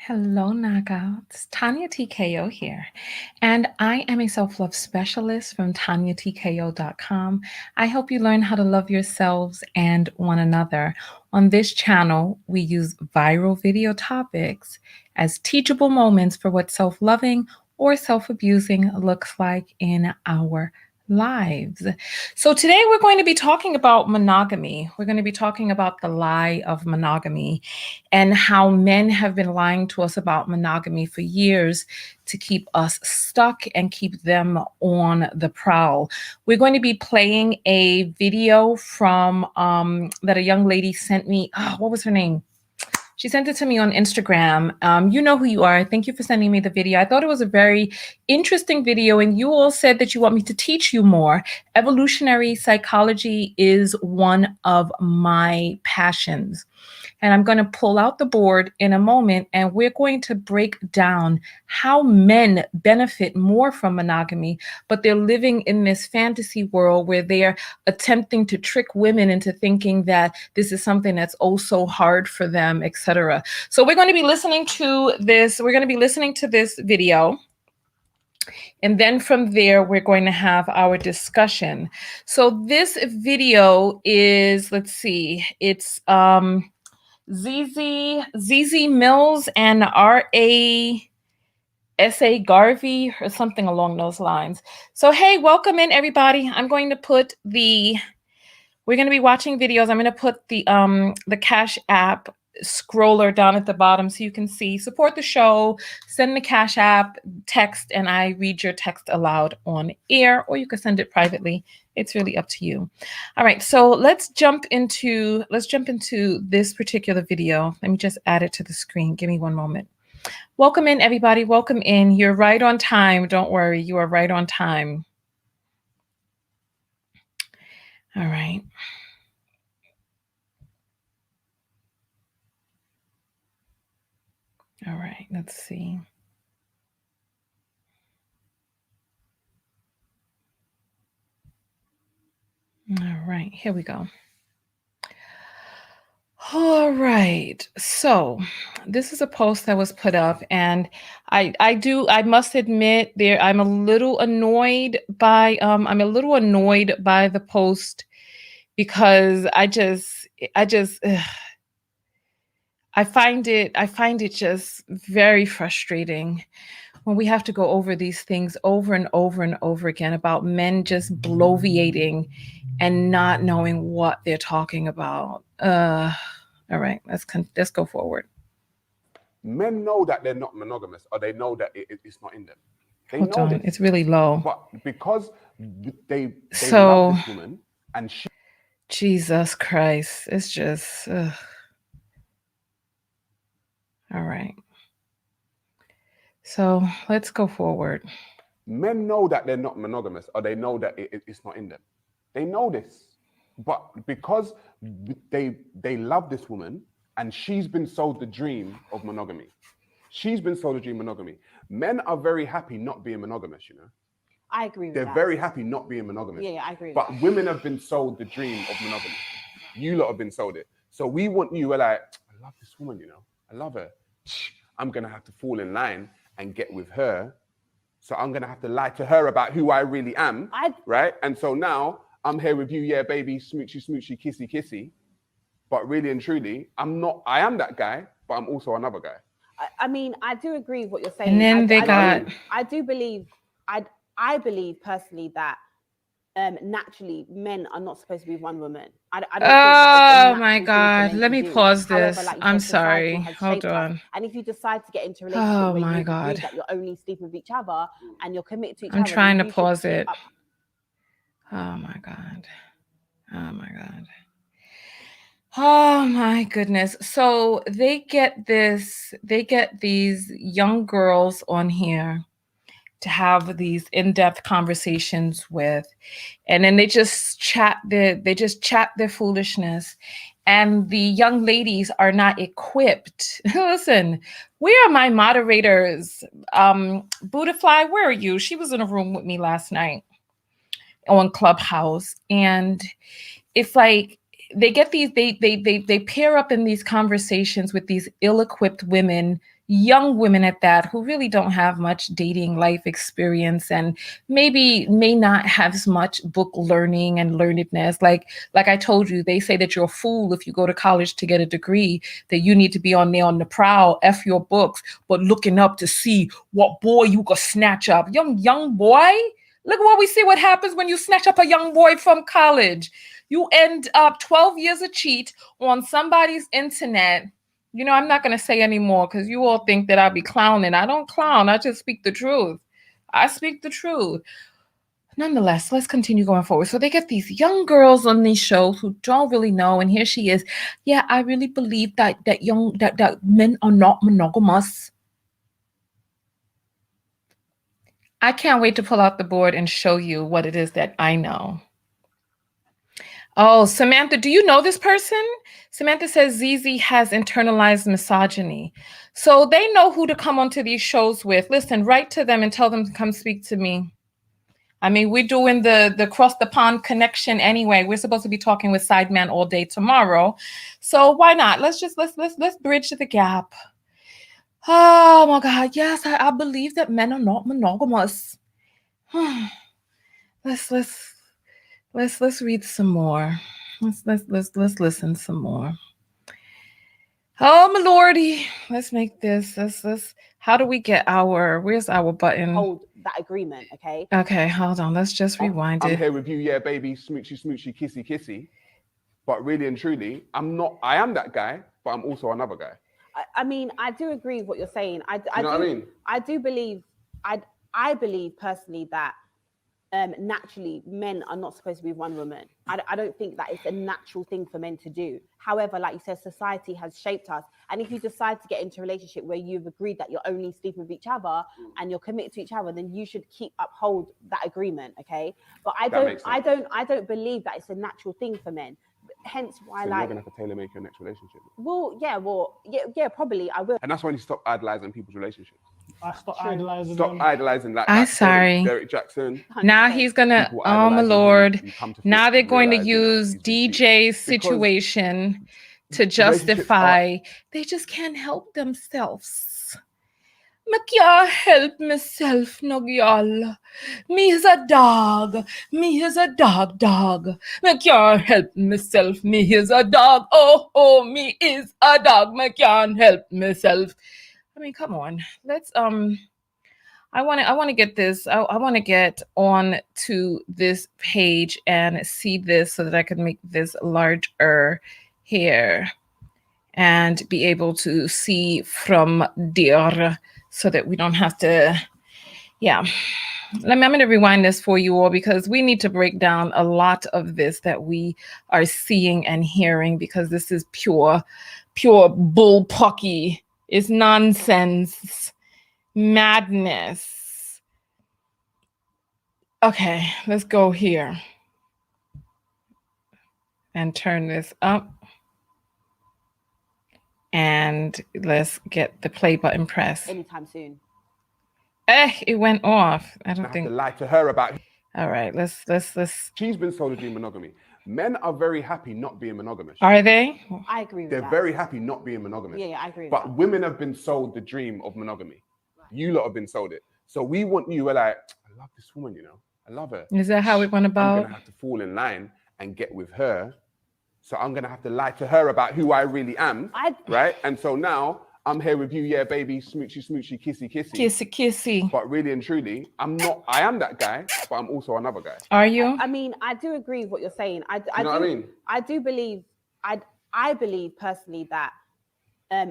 Hello, Knockouts. Tanya TKO here, and I am a self-love specialist from TanyaTKO.com. I help you learn how to love yourselves and one another. On this channel, we use viral video topics as teachable moments for what self-loving or self-abusing looks like in our lives. So today we're going to be talking about monogamy. We're going to be talking about the lie of monogamy and how men have been lying to us about monogamy for years to keep us stuck and keep them on the prowl. We're going to be playing a video from that a young lady sent me. Oh, what was her name? She sent it to me on Instagram. You know who you are. Thank you for sending me the video. I thought it was a very interesting video, and you all said that you want me to teach you more. Evolutionary psychology is one of my passions. And I'm going to pull out the board in a moment, and we're going to break down how men benefit more from monogamy, but they're living in this fantasy world where they're attempting to trick women into thinking that this is something that's oh so hard for them, etc. So we're going to be listening to this. We're going to be listening to this video. And then from there, we're going to have our discussion. So this video is, let's see, it's ZZ Mills and R.A.S.A. Garvey or something along those lines. So, hey, welcome in everybody. We're going to be watching videos. I'm going to put the Cash App scroller down at the bottom so you can see. Support the show, send the Cash App text, and I read your text aloud on air, or you can send it privately. It's really up to you. All right, so let's jump into this particular video. Let me just add it to the screen. Give me one moment. Welcome in, everybody. Welcome in. You're right on time. Don't worry, you are right on time. All right. All right, let's see. All right, here we go. All right, so this is a post that was put up, and I must admit I'm a little annoyed by the post because I find it just very frustrating when we have to go over these things over and over and over again about men just bloviating and not knowing what they're talking about. All right, let's go forward. Men know that they're not monogamous, or they know that it's not in them. They Hold know on, this. it's really low. But because they love this woman, and she... Jesus Christ, it's just... All right. So let's go forward. Men know that they're not monogamous, or they know that it's not in them. They know this. But because they love this woman, and she's been sold the dream of monogamy. She's been sold the dream of monogamy. Men are very happy not being monogamous, you know? I agree with They're that. very happy not being monogamous. Yeah, I agree with but that. Women have been sold the dream of monogamy. You lot have been sold it. So we want you, we're like, I love this woman, you know? I love her. I'm going to have to fall in line and get with her. So I'm going to have to lie to her about who I really am, right? And so now I'm here with you, yeah, baby, smoochy, smoochy, kissy, kissy. But really and truly, I am that guy, but I'm also another guy. I mean, I do agree with what you're saying. And then I believe personally that naturally men are not supposed to be one woman. I don't think oh my God. Let me pause this. However, like I'm said, sorry. has Hold on. us. And if you decide to get into a relationship where you God. agree that you're only sleeping with each other and you're committed to each other. I'm trying to pause it. Oh my God. Oh my God. Oh my goodness. So they get these young girls on here to have these in-depth conversations with, and then they just chat their foolishness, and the young ladies are not equipped. Listen, where are my moderators? Budafly, where are you? She was in a room with me last night on Clubhouse, and it's like they get these, they pair up in these conversations with these ill-equipped women, young women at that, who really don't have much dating life experience and maybe may not have as much book learning and learnedness. Like I told you, they say that you're a fool if you go to college to get a degree, that you need to be on the prowl, F your books, but looking up to see what boy you could snatch up. Young boy? Look what we see what happens when you snatch up a young boy from college. You end up 12 years a cheat on somebody's internet. You know, I'm not going to say anymore because you all think that I'll be clowning. I don't clown. I just speak the truth. I speak the truth. Nonetheless, let's continue going forward. So they get these young girls on these shows who don't really know. And here she is. Yeah, I really believe that men are not monogamous. I can't wait to pull out the board and show you what it is that I know. Oh, Samantha, do you know this person? Samantha says ZZ has internalized misogyny. So they know who to come onto these shows with. Listen, write to them and tell them to come speak to me. I mean, we're doing the cross the pond connection anyway. We're supposed to be talking with Sideman all day tomorrow. So why not? Let's bridge the gap. Oh my God. Yes, I believe that men are not monogamous. Let's read some more. Let's listen some more. Oh my lordy. Let's make this. Let's how do we get where's our button? Hold that agreement, okay? Okay, hold on. Let's just rewind it. I'm here with you, yeah, baby, smoochy, smoochy, kissy, kissy. But really and truly, I am that guy, but I'm also another guy. I mean, I do agree with what you're saying. I do believe, I believe personally that naturally men are not supposed to be with one woman. I don't think that it's a natural thing for men to do. However, like you said, society has shaped us. And if you decide to get into a relationship where you've agreed that you're only sleeping with each other and you're committed to each other, then you should uphold that agreement, okay? But I don't believe that it's a natural thing for men. Hence why, so you're gonna have to tailor make your next relationship. Well, yeah, probably I will. And that's when you stop idolizing people's relationships. I stop idolizing Stop them. idolizing like I'm sorry. Derek Jackson. 100%. Now he's gonna, oh my Lord. Now they're going to use DJ's situation to justify they just can't help themselves. Me can't help myself, no girl. Me is a dog. Me is a dog. Me can't help myself. Me is a dog. Oh, me is a dog. Me can't help myself. I mean, come on. Let's I want to get this. I want to get on to this page and see this so that I can make this larger here and be able to see from there so that we don't have to. Yeah. I'm going to rewind this for you all because we need to break down a lot of this that we are seeing and hearing because this is pure bullpucky. It's nonsense. Madness. Okay, let's go here and turn this up and let's get the play button pressed. Anytime soon. It went off. I don't think. To lie to her about. All right, let's. She's been sold a dream monogamy. Men are very happy not being monogamous. Are they? I agree with They're that. very happy not being monogamous. Yeah, I agree with but that. Women have been sold the dream of monogamy. You lot have been sold it. So we want you, we're like, I love this woman, you know. I love her. Is that how it went about? I'm going to have to fall in line and get with her. So I'm going to have to lie to her about who I really am. Right? And so now I'm here with you, yeah, baby, smoochy, smoochy, kissy, kissy. Kissy, kissy. But really and truly, I am that guy, but I'm also another guy. Are you? I mean, I do agree with what you're saying. I do believe, I believe personally that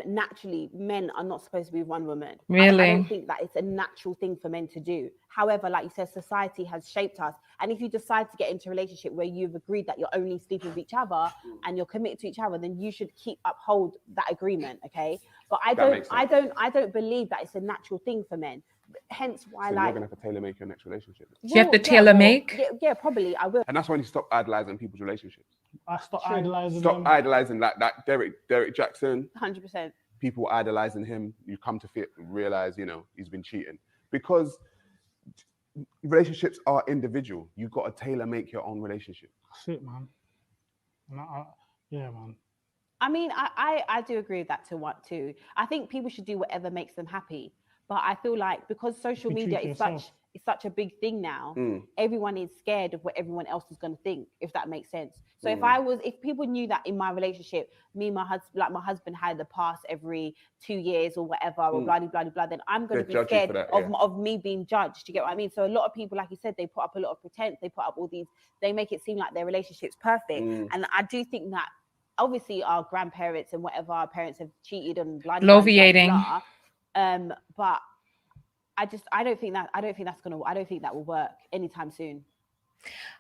naturally men are not supposed to be with one woman. Really? I don't think that it's a natural thing for men to do. However, like you said, society has shaped us. And if you decide to get into a relationship where you've agreed that you're only sleeping with each other and you're committed to each other, then you should uphold that agreement, okay? But I don't believe that it's a natural thing for men. Hence why, so you're gonna have to tailor make your next relationship. You have to tailor make? Yeah, probably I will. And that's when you stop idolizing people's relationships. I stop idolizing Stop them. idolizing like that Derek Jackson. 100%. People idolizing him. You come to realize, you know, he's been cheating. Because relationships are individual. You've got to tailor make your own relationship. That's it, man. Yeah, man. I mean, I do agree with that too. I think people should do whatever makes them happy. But I feel like because social media is such a big thing now, everyone is scared of what everyone else is going to think, if that makes sense. So if people knew that in my relationship, me and my husband had the pass every 2 years or whatever, or blah, blah, blah, then I'm going to be scared of me being judged. Do you get what I mean? So a lot of people, like you said, they put up a lot of pretense. They put up they make it seem like their relationship's perfect. And I do think that obviously our grandparents and whatever, our parents have cheated and blah, blah, blah, blah. But I don't think that will work anytime soon.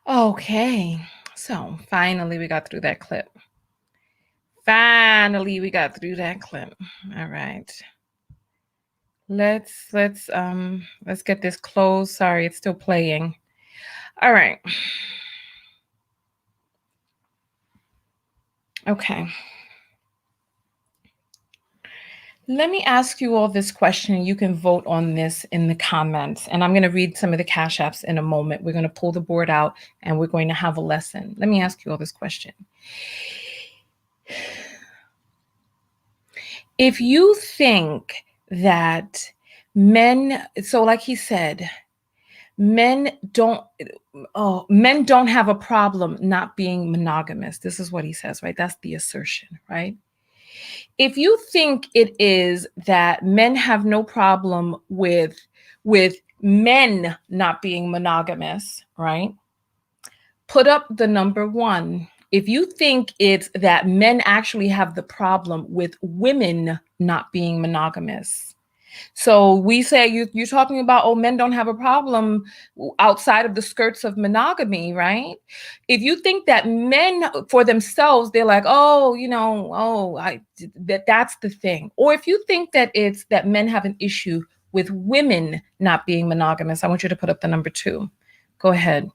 Okay, so finally we got through that clip. All right, let's get this closed. Sorry, it's still playing. All right. Okay. Let me ask you all this question. You can vote on this in the comments. And I'm going to read some of the Cash Apps in a moment. We're going to pull the board out and we're going to have a lesson. Let me ask you all this question. If you think that men, so like he said, men don't have a problem not being monogamous. This is what he says, right? That's the assertion, right? If you think it is that men have no problem with men not being monogamous, right? Put up the number 1. If you think it's that men actually have the problem with women not being monogamous. So we say you're talking about, men don't have a problem outside of the skirts of monogamy, right? If you think that men for themselves, they're like, that's the thing. Or if you think that it's that men have an issue with women not being monogamous, I want you to put up the number 2. Go ahead.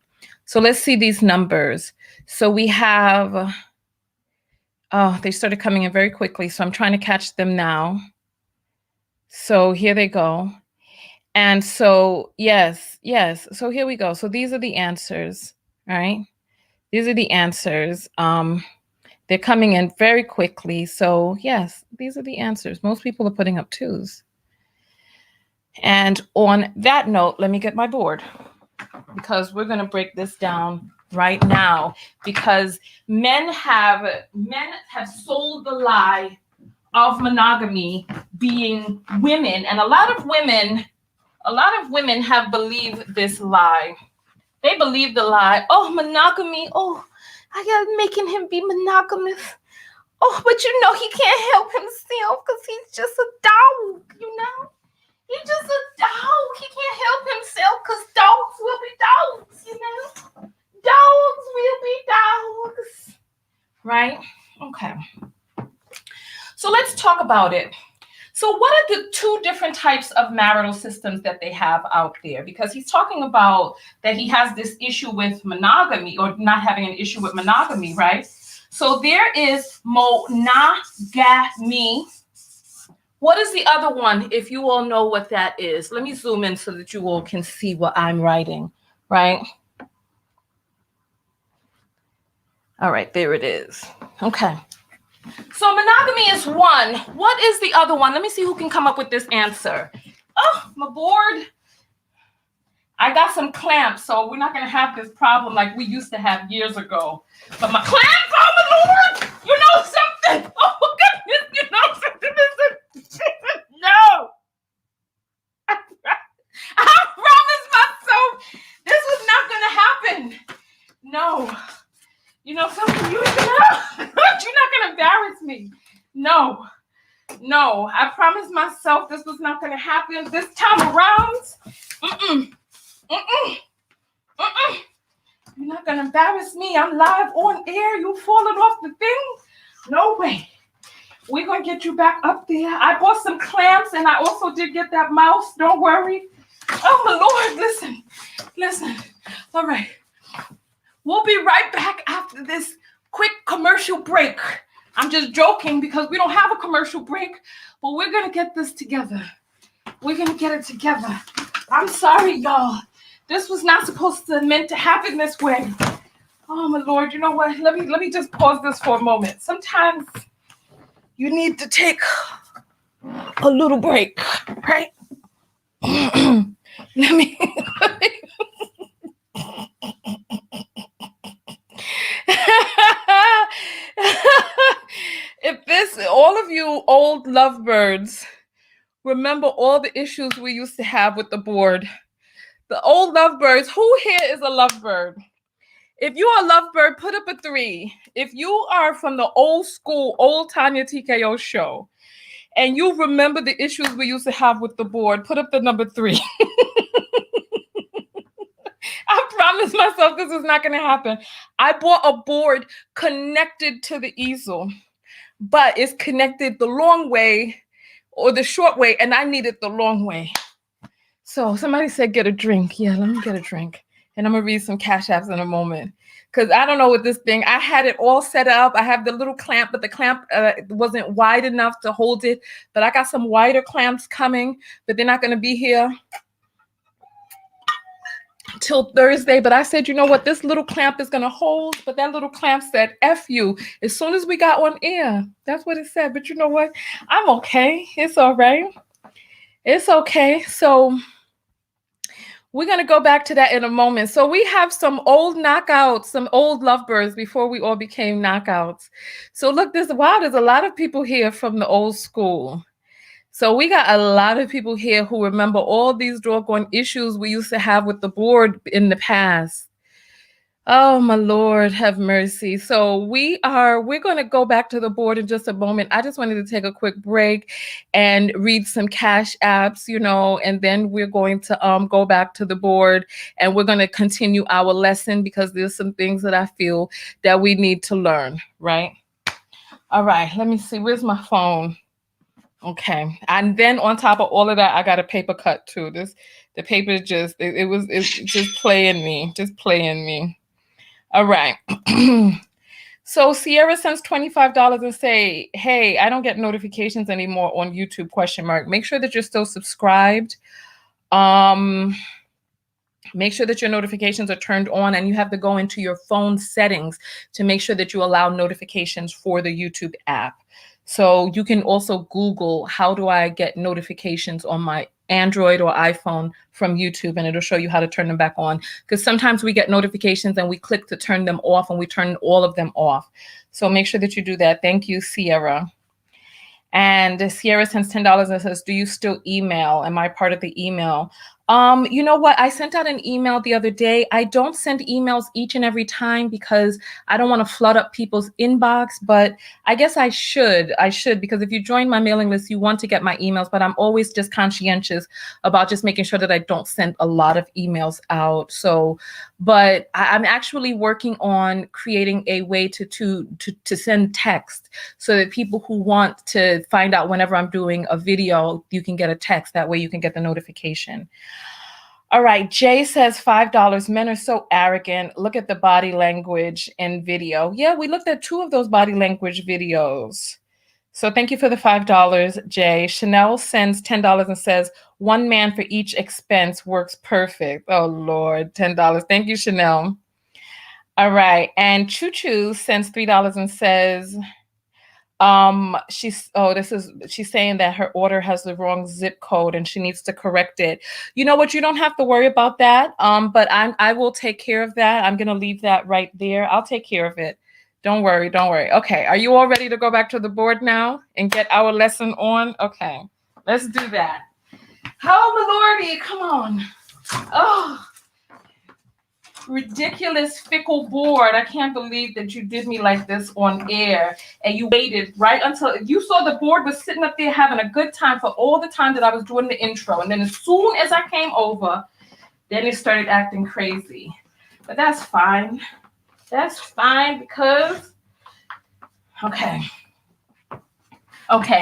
So let's see these numbers. So we have, they started coming in very quickly. So I'm trying to catch them now. So here they go. And so, yes. So here we go. So these are the answers, right? These are the answers. They're coming in very quickly. So yes, these are the answers. Most people are putting up 2s. And on that note, let me get my board because we're going to break this down right now because men have sold the lie of monogamy being women. And a lot of women have believed this lie. They believe the lie. Oh, monogamy. Oh, I got making him be monogamous. Oh, but he can't help himself because he's just a dog, He's just a dog. He can't help himself because dogs will be dogs, Dogs will be dogs. Right? Okay. So let's talk about it. So what are the 2 different types of marital systems that they have out there? Because he's talking about that he has this issue with monogamy or not having an issue with monogamy, right? So there is monogamy. What is the other one, if you all know what that is? Let me zoom in so that you all can see what I'm writing, right? All right, there it is. Okay. So monogamy is 1. What is the other one? Let me see who can come up with this answer. Oh, my board. I got some clamps, so we're not going to have this problem like we used to have years ago. But my clamps, oh my Lord, you know something. Oh goodness, you know something. No. I promised myself this was not going to happen. No. You know something? You're not going to embarrass me. No, I promised myself this was not going to happen this time around. You're not going to embarrass me. I'm live on air. You falling off the thing? No way. We're going to get you back up there. I bought some clamps and I also did get that mouse. Don't worry. Oh, my Lord. Listen. All right. We'll be right back after this quick commercial break. I'm just joking because we don't have a commercial break, but we're going to get this together. We're going to get it together. I'm sorry, y'all. This was not meant to happen this way. Oh my Lord, you know what? Let me just pause this for a moment. Sometimes you need to take a little break, right? Let me if this, all of you old lovebirds, remember all the issues we used to have with the board. The old lovebirds, who here is a lovebird? If you are a lovebird, put up a 3. If you are from the old school, old Tanya TKO show, and you remember the issues we used to have with the board, put up the number 3. I promised myself this was not going to happen. I bought a board connected to the easel, but it's connected the long way or the short way, and I needed the long way. So somebody said, get a drink. Yeah, let me get a drink. And I'm going to read some Cash Apps in a moment. Because I don't know what this thing, I had it all set up. I have the little clamp, but the clamp wasn't wide enough to hold it. But I got some wider clamps coming, but they're not going to be here till Thursday. But I said, you know what, this little clamp is going to hold. But that little clamp said, F you, as soon as we got on air. That's what it said. But you know what? I'm okay. It's all right. It's okay. So we're going to go back to that in a moment. So we have some old knockouts, some old lovebirds before we all became knockouts. So look, there's a lot of people here from the old school. So we got a lot of people here who remember all these doggone issues we used to have with the board in the past. Oh, my Lord, have mercy. So we're going to go back to the board in just a moment. I just wanted to take a quick break and read some Cash Apps, and then we're going to go back to the board and we're going to continue our lesson because there's some things that I feel that we need to learn, right? All right, let me see. Where's my phone? Okay. And then on top of all of that, I got a paper cut too. The paper it's just playing me. All right. So Sierra sends $25 and say, hey, I don't get notifications anymore on YouTube, ? Make sure that you're still subscribed. Make sure that your notifications are turned on and you have to go into your phone settings to make sure that you allow notifications for the YouTube app. So you can also Google, how do I get notifications on my Android or iPhone from YouTube, and it'll show you how to turn them back on. Because sometimes we get notifications and we click to turn them off and we turn all of them off. So make sure that you do that. Thank you, Sierra. And Sierra sends $10 and says, do you still email? Am I part of the email? You know what? I sent out an email the other day. I don't send emails each and every time because I don't want to flood up people's inbox, but I guess I should because if you join my mailing list, you want to get my emails, but I'm always just conscientious about just making sure that I don't send a lot of emails out. So, but I'm actually working on creating a way to send text so that people who want to find out whenever I'm doing a video, you can get a text. That way you can get the notification. All right, Jay says $5. Men are so arrogant. Look at the body language in video. Yeah, we looked at 2 of those body language videos. So thank you for the $5, Jay. Chanel sends $10 and says, one man for each expense works perfect. Oh, Lord, $10. Thank you, Chanel. All right, and Choo Choo sends $3 and says, she's saying that her order has the wrong zip code and she needs to correct it. You know what? You don't have to worry about that. But I will take care of that. I'm going to leave that right there. I'll take care of it. Don't worry. Okay. Are you all ready to go back to the board now and get our lesson on? Okay. Let's do that. Oh, my Lordy. Come on. Oh, ridiculous fickle board. I can't believe that you did me like this on air and you waited right until you saw the board was sitting up there having a good time for all the time that I was doing the intro, and then as soon as I came over, then it started acting crazy. But that's fine because okay,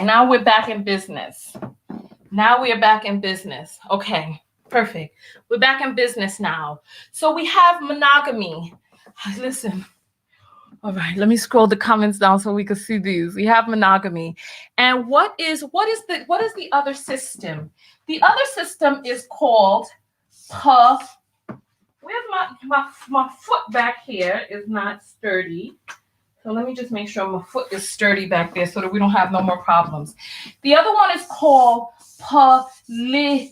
now we're back in business. Okay, perfect. We're back in business now. So we have monogamy. Listen. All right, let me scroll the comments down so we can see these. We have monogamy. And what is the other system? The other system is called where's my foot back here is not sturdy. So let me just make sure my foot is sturdy back there so that we don't have no more problems. The other one is called polygamy,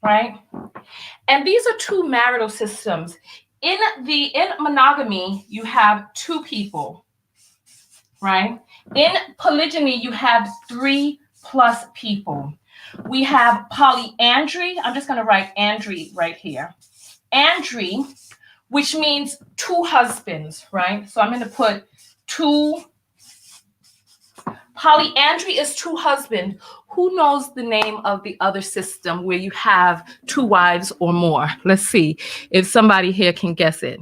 right? And these are two marital systems. In monogamy, you have two people, right? In polygyny, you have 3+ people. We have polyandry. I'm just going to write andry right here. Andry, which means 2 husbands, right? So I'm going to put 2. Polyandry is 2 husbands. Who knows the name of the other system where you have 2 wives or more? Let's see if somebody here can guess it,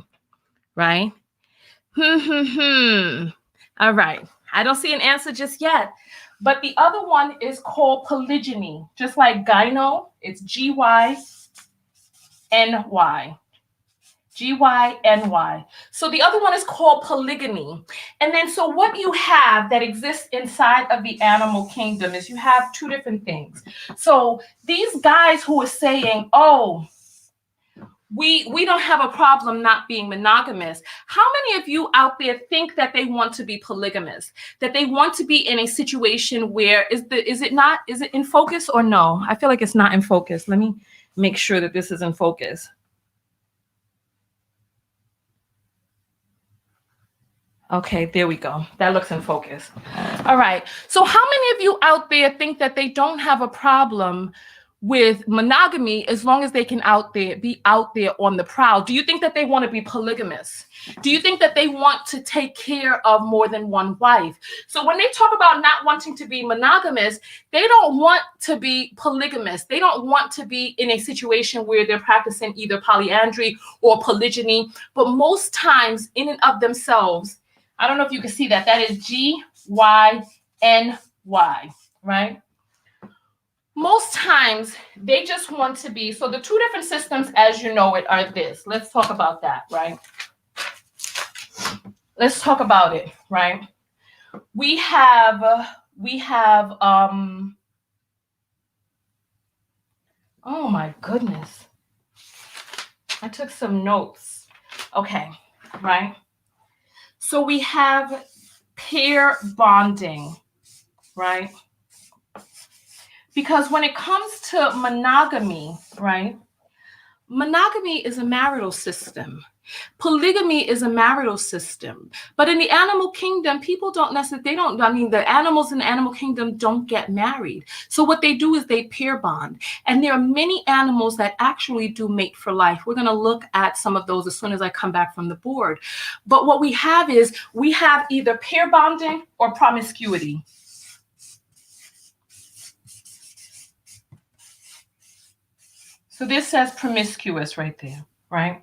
right? All right. I don't see an answer just yet. But the other one is called polygyny. Just like gyno, it's Gyny. Gyny. So the other one is called polygamy. And then so what you have that exists inside of the animal kingdom is you have 2 different things. So these guys who are saying, oh, we don't have a problem not being monogamous. How many of you out there think that they want to be polygamous? That they want to be in a situation where is it in focus or no? I feel like it's not in focus. Let me make sure that this is in focus. Okay, there we go. That looks in focus. All right. So how many of you out there think that they don't have a problem with monogamy as long as they can be out there on the prowl? Do you think that they want to be polygamous? Do you think that they want to take care of more than one wife? So when they talk about not wanting to be monogamous, they don't want to be polygamous. They don't want to be in a situation where they're practicing either polyandry or polygyny. But most times in and of themselves, I don't know if you can see that. That is Gyny, right? Most times they just want to be, so the 2 different systems as you know it are this. Let's talk about that, right? Let's talk about it, right? We have, oh my goodness. I took some notes. Okay, right? So we have pair bonding, right? Because when it comes to monogamy, right? Monogamy is a marital system. Polygamy is a marital system. But in the animal kingdom, people don't necessarily, the animals in the animal kingdom don't get married. So what they do is they pair bond. And there are many animals that actually do mate for life. We're going to look at some of those as soon as I come back from the board. But what we have is we have either pair bonding or promiscuity. So this says promiscuous right there, right?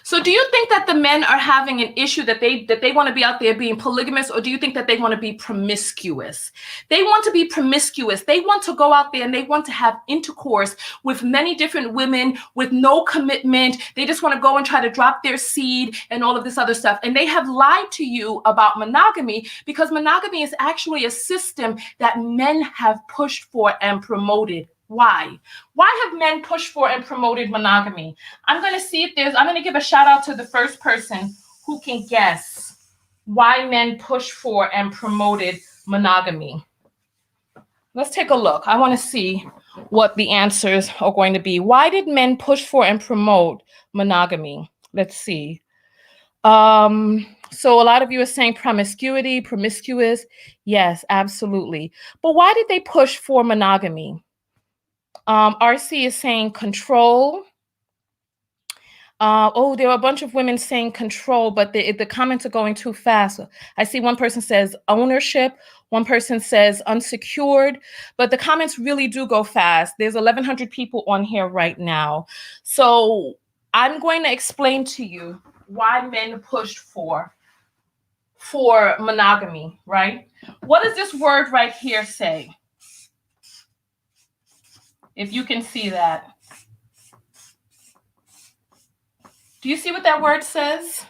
So do you think that the men are having an issue that they want to be out there being polygamous, or do you think that they want to be promiscuous? They want to be promiscuous. They want to go out there and they want to have intercourse with many different women with no commitment. They just want to go and try to drop their seed and all of this other stuff. And they have lied to you about monogamy because monogamy is actually a system that men have pushed for and promoted. Why? Why have men pushed for and promoted monogamy? I'm going to give a shout out to the first person who can guess why men pushed for and promoted monogamy. Let's take a look. I want to see what the answers are going to be. Why did men push for and promote monogamy? Let's see. So a lot of you are saying promiscuity, promiscuous. Yes, absolutely. But why did they push for monogamy? RC is saying control. There are a bunch of women saying control, but the comments are going too fast. I see one person says ownership, one person says unsecured, but the comments really do go fast. There's 1,100 people on here right now. So I'm going to explain to you why men pushed for monogamy, right? What does this word right here say? If you can see that. Do you see what that word says?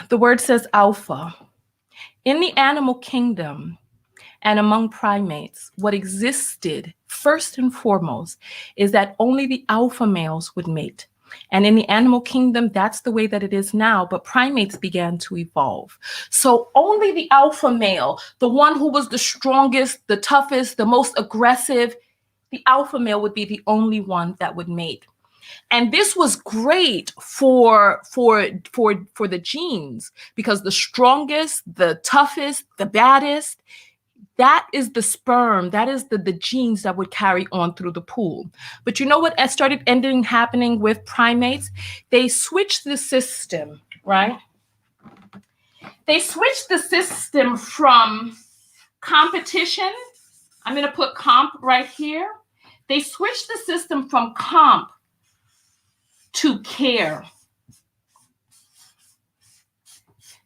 The word says alpha. In the animal kingdom, and among primates, what existed first and foremost is that only the alpha males would mate. And in the animal kingdom, that's the way that it is now, but primates began to evolve. So only the alpha male, the one who was the strongest, the toughest, the most aggressive, the alpha male would be the only one that would mate. And this was great for the genes, because the strongest, the toughest, the baddest, that is the sperm, that is the genes that would carry on through the pool. But you know what started happening with primates? They switched the system, right? They switched the system from competition. I'm going to put comp right here. They switched the system from comp to care.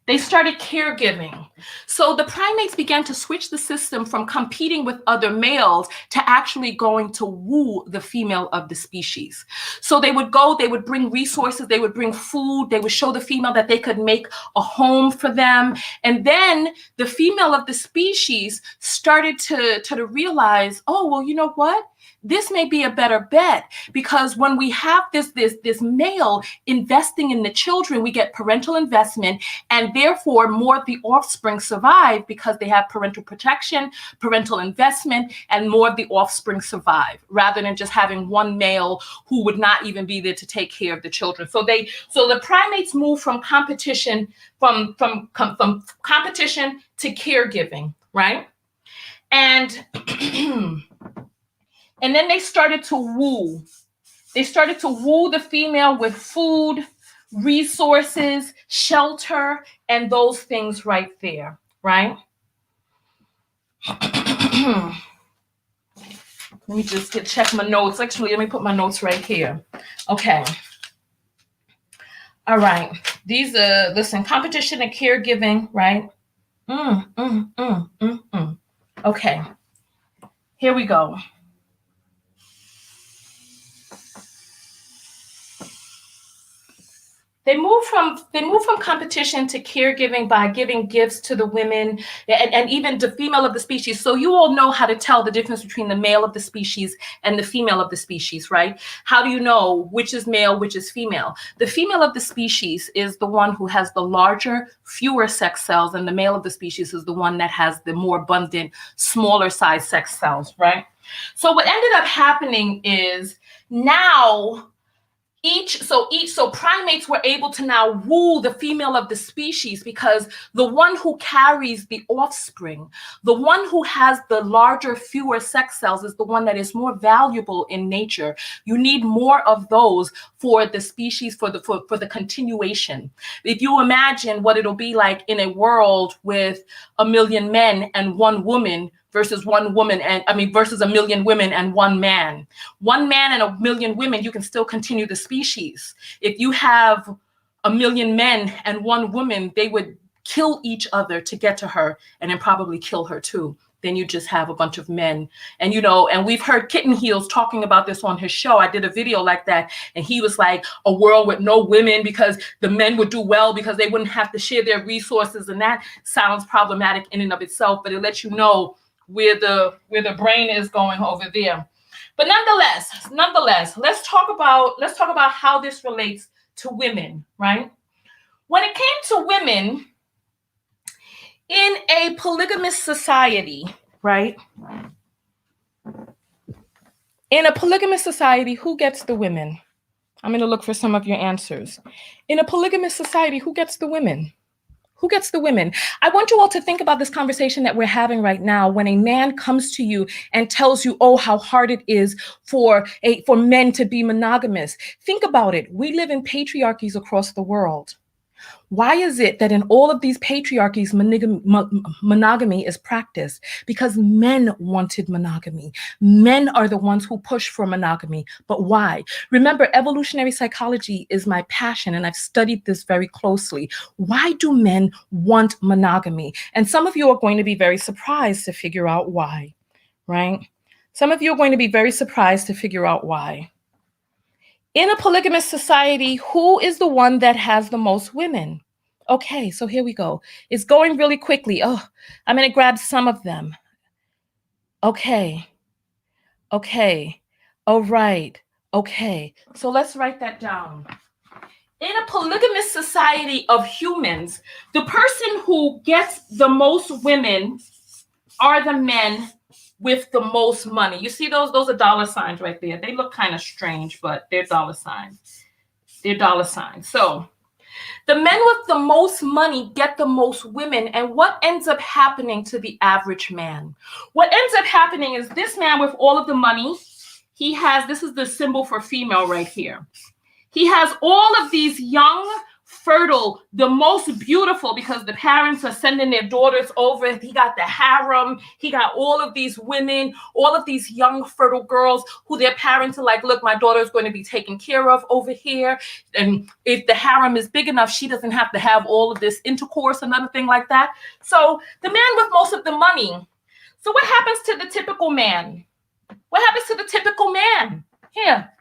They started caregiving. So the primates began to switch the system from competing with other males to actually going to woo the female of the species. So they would go, they would bring resources, they would bring food, they would show the female that they could make a home for them. And then the female of the species started to realize, oh, well, you know what? This may be a better bet, because when we have this male investing in the children, we get parental investment, and therefore more of the offspring survive because they have parental protection, parental investment, and more of the offspring survive, rather than just having one male who would not even be there to take care of the children. So the primates move from competition from competition to caregiving, right? And and then they started to woo. They started to woo the female with food, resources, shelter, and those things right there, right? Let me just check my notes. Actually, let me put my notes right here. Okay. All right. These are, listen, competition and caregiving, right? Okay. Here we go. They move from competition to caregiving by giving gifts to the women and even the female of the species. So you all know how to tell the difference between the male of the species and the female of the species, right? How do you know which is male, which is female? The female of the species is the one who has the larger, fewer sex cells, and the male of the species is the one that has the more abundant, smaller size sex cells, right? So what ended up happening is now So primates were able to now woo the female of the species, because the one who carries the offspring, the one who has the larger, fewer sex cells, is the one that is more valuable in nature. You need more of those for the species, for the continuation. If you imagine what it'll be like in a world with 1 million men and 1 woman, versus versus 1 million women and 1 man. 1 man and 1 million women, you can still continue the species. If you have 1 million men and 1 woman, they would kill each other to get to her, and then probably kill her too. Then you just have a bunch of men. And and we've heard Kitten Heels talking about this on his show. I did a video like that, and he was like, a world with no women, because the men would do well because they wouldn't have to share their resources. And that sounds problematic in and of itself, but it lets you know where the brain is going over there. But nonetheless, let's talk about how this relates to women, right? When it came to women in a polygamous society, right? In a polygamous society, who gets the women? I'm going to look for some of your answers. In a polygamous society, who gets the women? Who gets the women? I want you all to think about this conversation that we're having right now. When a man comes to you and tells you, oh, how hard it is for men to be monogamous. Think about it. We live in patriarchies across the world. Why is it that in all of these patriarchies, monogamy is practiced? Because men wanted monogamy. Men are the ones who push for monogamy. But why? Remember, evolutionary psychology is my passion, and I've studied this very closely. Why do men want monogamy? And some of you are going to be very surprised to figure out why, right? Some of you are going to be very surprised to figure out why. In a polygamous society, who is the one that has the most women? Okay, so here we go. It's going really quickly. Oh, I'm going to grab some of them. Okay. Okay. All right. Okay. So let's write that down. In a polygamous society of humans, the person who gets the most women are the men with the most money. You see those are dollar signs right there. They look kind of strange, but they're dollar signs. They're dollar signs. So the men with the most money get the most women. And what ends up happening to the average man? What ends up happening is this man with all of the money, he has, this is the symbol for female right here. He has all of these young, fertile, the most beautiful, because the parents are sending their daughters over. He got the harem. He got all of these women, all of these young, fertile girls who their parents are like, look, my daughter is going to be taken care of over here. And if the harem is big enough, she doesn't have to have all of this intercourse, another thing like that. So the man with most of the money. So what happens to the typical man? What happens to the typical man? Here.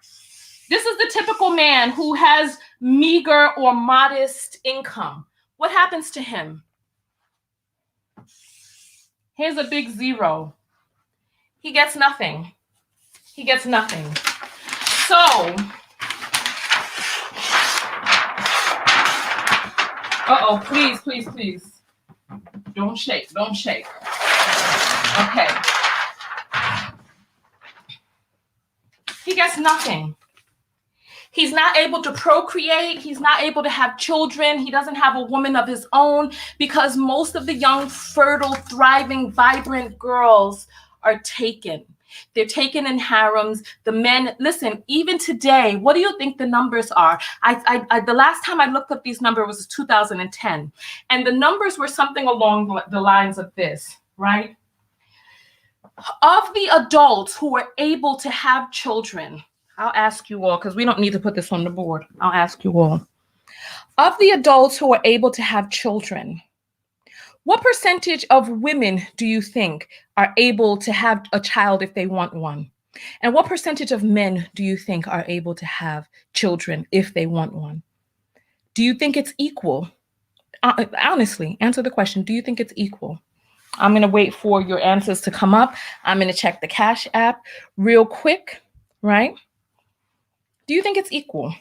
This is the typical man who has meager or modest income. What happens to him? Here's a big zero. He gets nothing. He gets nothing. So, please, please, please. Don't shake, don't shake. Okay. He gets nothing. He's not able to procreate. He's not able to have children. He doesn't have a woman of his own because most of the young, fertile, thriving, vibrant girls are taken. They're taken in harems. The men, listen, even today, what do you think the numbers are? The last time I looked up these numbers was 2010. And the numbers were something along the lines of this, right? Of the adults who were able to have children, I'll ask you all, because we don't need to put this on the board. I'll ask you all. Of the adults who are able to have children, what percentage of women do you think are able to have a child if they want one? And what percentage of men do you think are able to have children if they want one? Do you think it's equal? Honestly, answer the question. Do you think it's equal? I'm going to wait for your answers to come up. I'm going to check the Cash App real quick, right? Do you think it's equal?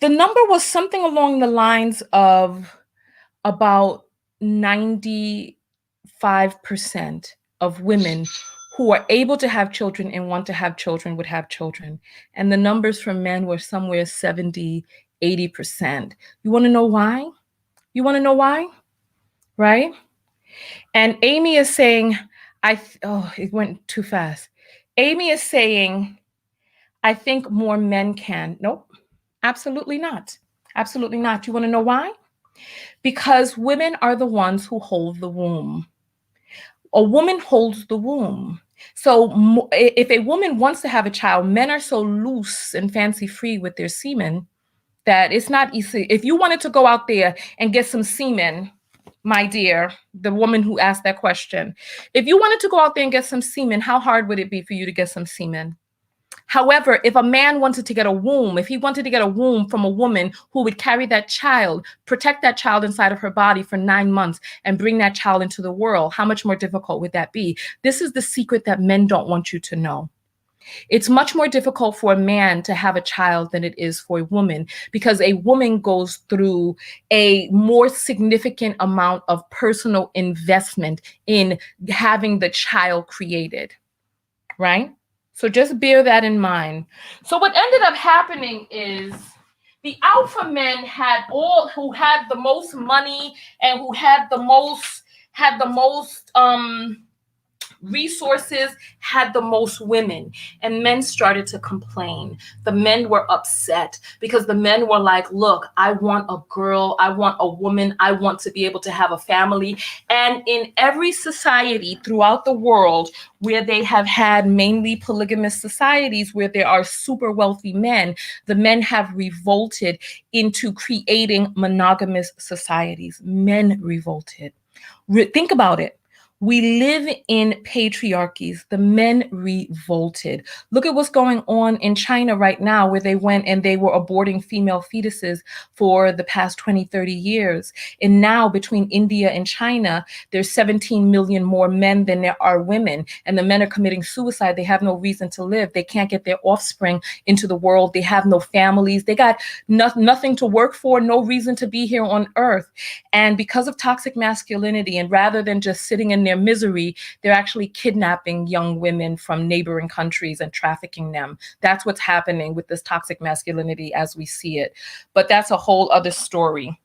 The number was something along the lines of about 95% of women who are able to have children and want to have children would have children. And the numbers for men were somewhere 70, 80%. You want to know why? You want to know why? Right? And Amy is saying, it went too fast. Amy is saying, I think more men can. Nope, absolutely not. Absolutely not. You want to know why? Because women are the ones who hold the womb. A woman holds the womb. So if a woman wants to have a child, men are so loose and fancy free with their semen that it's not easy. If you wanted to go out there and get some semen, my dear, the woman who asked that question, if you wanted to go out there and get some semen, how hard would it be for you to get some semen? However, if a man wanted to get a womb, if he wanted to get a womb from a woman who would carry that child, protect that child inside of her body for 9 months and bring that child into the world, how much more difficult would that be? This is the secret that men don't want you to know. It's much more difficult for a man to have a child than it is for a woman, because a woman goes through a more significant amount of personal investment in having the child created, right? So just bear that in mind. So what ended up happening is the alpha men who had the most money and who had the most resources, had the most women, and men started to complain. The men were upset because the men were like, look, I want a girl, I want a woman, I want to be able to have a family. And in every society throughout the world where they have had mainly polygamous societies where there are super wealthy men, the men have revolted into creating monogamous societies. Men revolted. Think about it. We live in patriarchies. The men revolted. Look at what's going on in China right now, where they went and they were aborting female fetuses for the past 20, 30 years. And now between India and China, there's 17 million more men than there are women. And the men are committing suicide. They have no reason to live. They can't get their offspring into the world. They have no families. They got nothing to work for, no reason to be here on earth. And because of toxic masculinity, and rather than just sitting in their misery, they're actually kidnapping young women from neighboring countries and trafficking them. That's what's happening with this toxic masculinity as we see it. But that's a whole other story.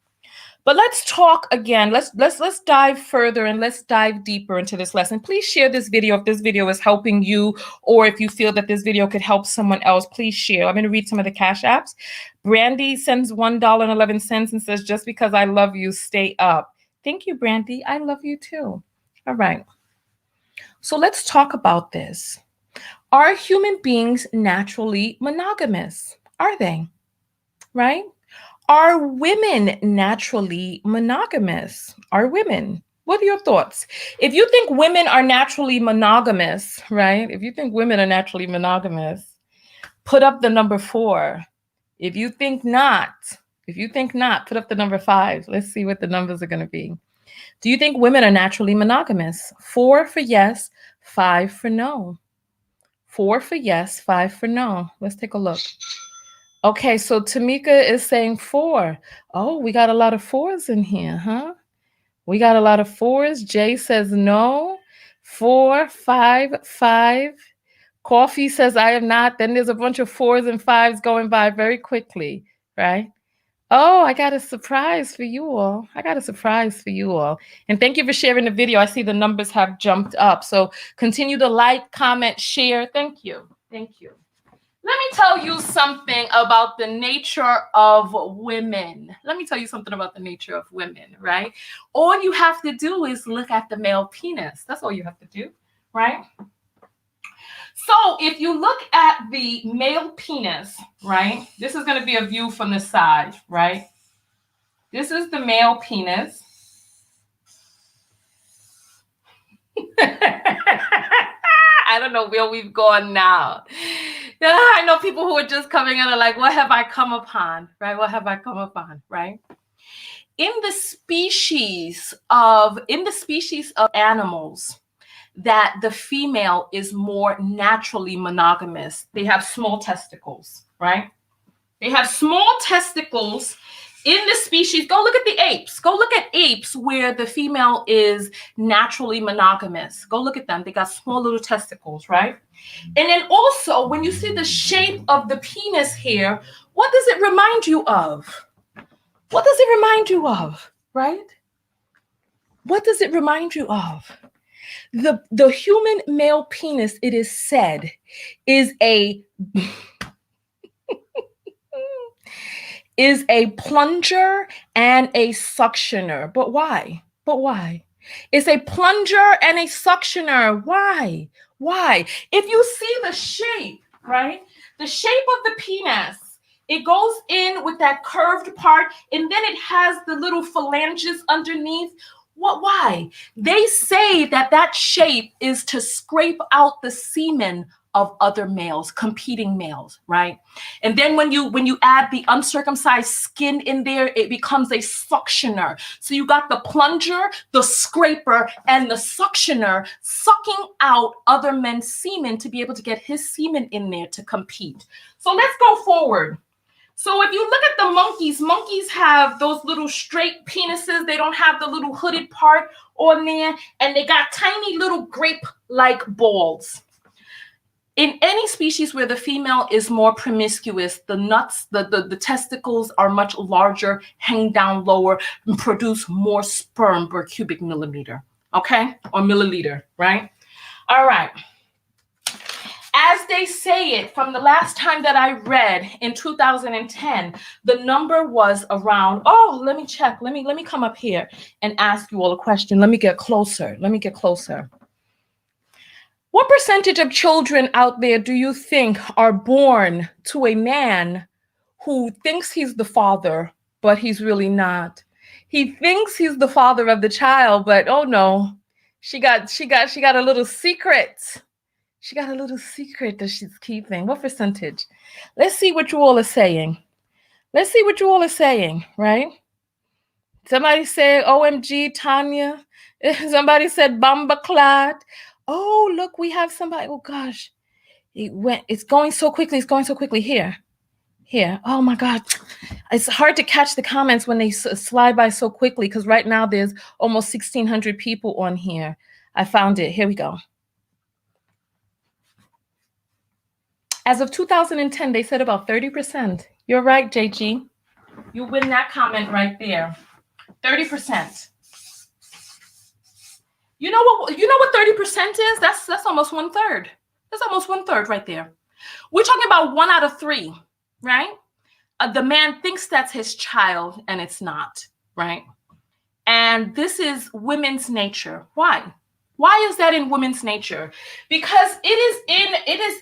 But let's talk again. Let's dive further and let's dive deeper into this lesson. Please share this video if this video is helping you, or if you feel that this video could help someone else, please share. I'm going to read some of the Cash Apps. Brandy sends $1.11 and says, just because I love you, stay up. Thank you, Brandy. I love you too. All right. So let's talk about this. Are human beings naturally monogamous? Are they? Right? Are women naturally monogamous? Are women? What are your thoughts? If you think women are naturally monogamous, right? If you think women are naturally monogamous, put up the number 4. If you think not, put up the number 5. Let's see what the numbers are going to be. Do you think women are naturally monogamous? 4 for yes, 5 for no. 4 for yes, 5 for no. Let's take a look. Okay, so Tamika is saying 4. Oh, we got a lot of 4s in here, huh? We got a lot of 4s. Jay says no. 4, 5, 5. Coffee says I am not. Then there's a bunch of 4s and 5s going by very quickly, right? Oh, I got a surprise for you all. And thank you for sharing the video. I see the numbers have jumped up. So continue to like, comment, share. Thank you. Thank you. Let me tell you something about the nature of women. Right? All you have to do is look at the male penis. That's all you have to do, right? So if you look at the male penis, right? This is going to be a view from the side, right? This is the male penis. I don't know where we've gone now. I know people who are just coming in and are like, what have I come upon, right? What have I come upon, right? In the species of animals, that the female is more naturally monogamous. They have small testicles, right? They have small testicles in the species. Go look at the apes. Go look at apes where the female is naturally monogamous. Go look at them. They got small little testicles, right? And then also, when you see the shape of the penis here, what does it remind you of? What does it remind you of, right? What does it remind you of? The human male penis, it is said, is a plunger and a suctioner. But why? It's a plunger and a suctioner. Why? If you see the shape, right? The shape of the penis, it goes in with that curved part, and then it has the little phalanges underneath. Why? They say that shape is to scrape out the semen of other males, competing males, right? And then when you add the uncircumcised skin in there, it becomes a suctioner. So you got the plunger, the scraper, and the suctioner sucking out other men's semen to be able to get his semen in there to compete. So let's go forward. So if you look at the monkeys have those little straight penises. They don't have the little hooded part on there, and they got tiny little grape-like balls. In any species where the female is more promiscuous, the nuts, the testicles are much larger, hang down lower, and produce more sperm per cubic millimeter, okay? Or milliliter, right? All right. As they say it, from the last time that I read in 2010, the number was around, let me check. Let me come up here and ask you all a question. Let me get closer. What percentage of children out there do you think are born to a man who thinks he's the father, but he's really not? He thinks he's the father of the child, but oh no, She got a little secret. She got a little secret that she's keeping. What percentage? Let's see what you all are saying. Let's see what you all are saying, right? Somebody said, OMG, Tanya. Somebody said, Bamba Clot. Oh, look, we have somebody. Oh, gosh. It's going so quickly. It's going so quickly. Here. Oh, my God. It's hard to catch the comments when they slide by so quickly because right now there's almost 1,600 people on here. I found it. Here we go. As of 2010, they said about 30%. You're right, JG. You win that comment right there. 30%. You know what 30% is? That's almost 1/3. That's almost 1/3 right there. We're talking about 1 out of 3, right? The man thinks that's his child and it's not, right? And this is women's nature. Why? Why is that in women's nature? Because it's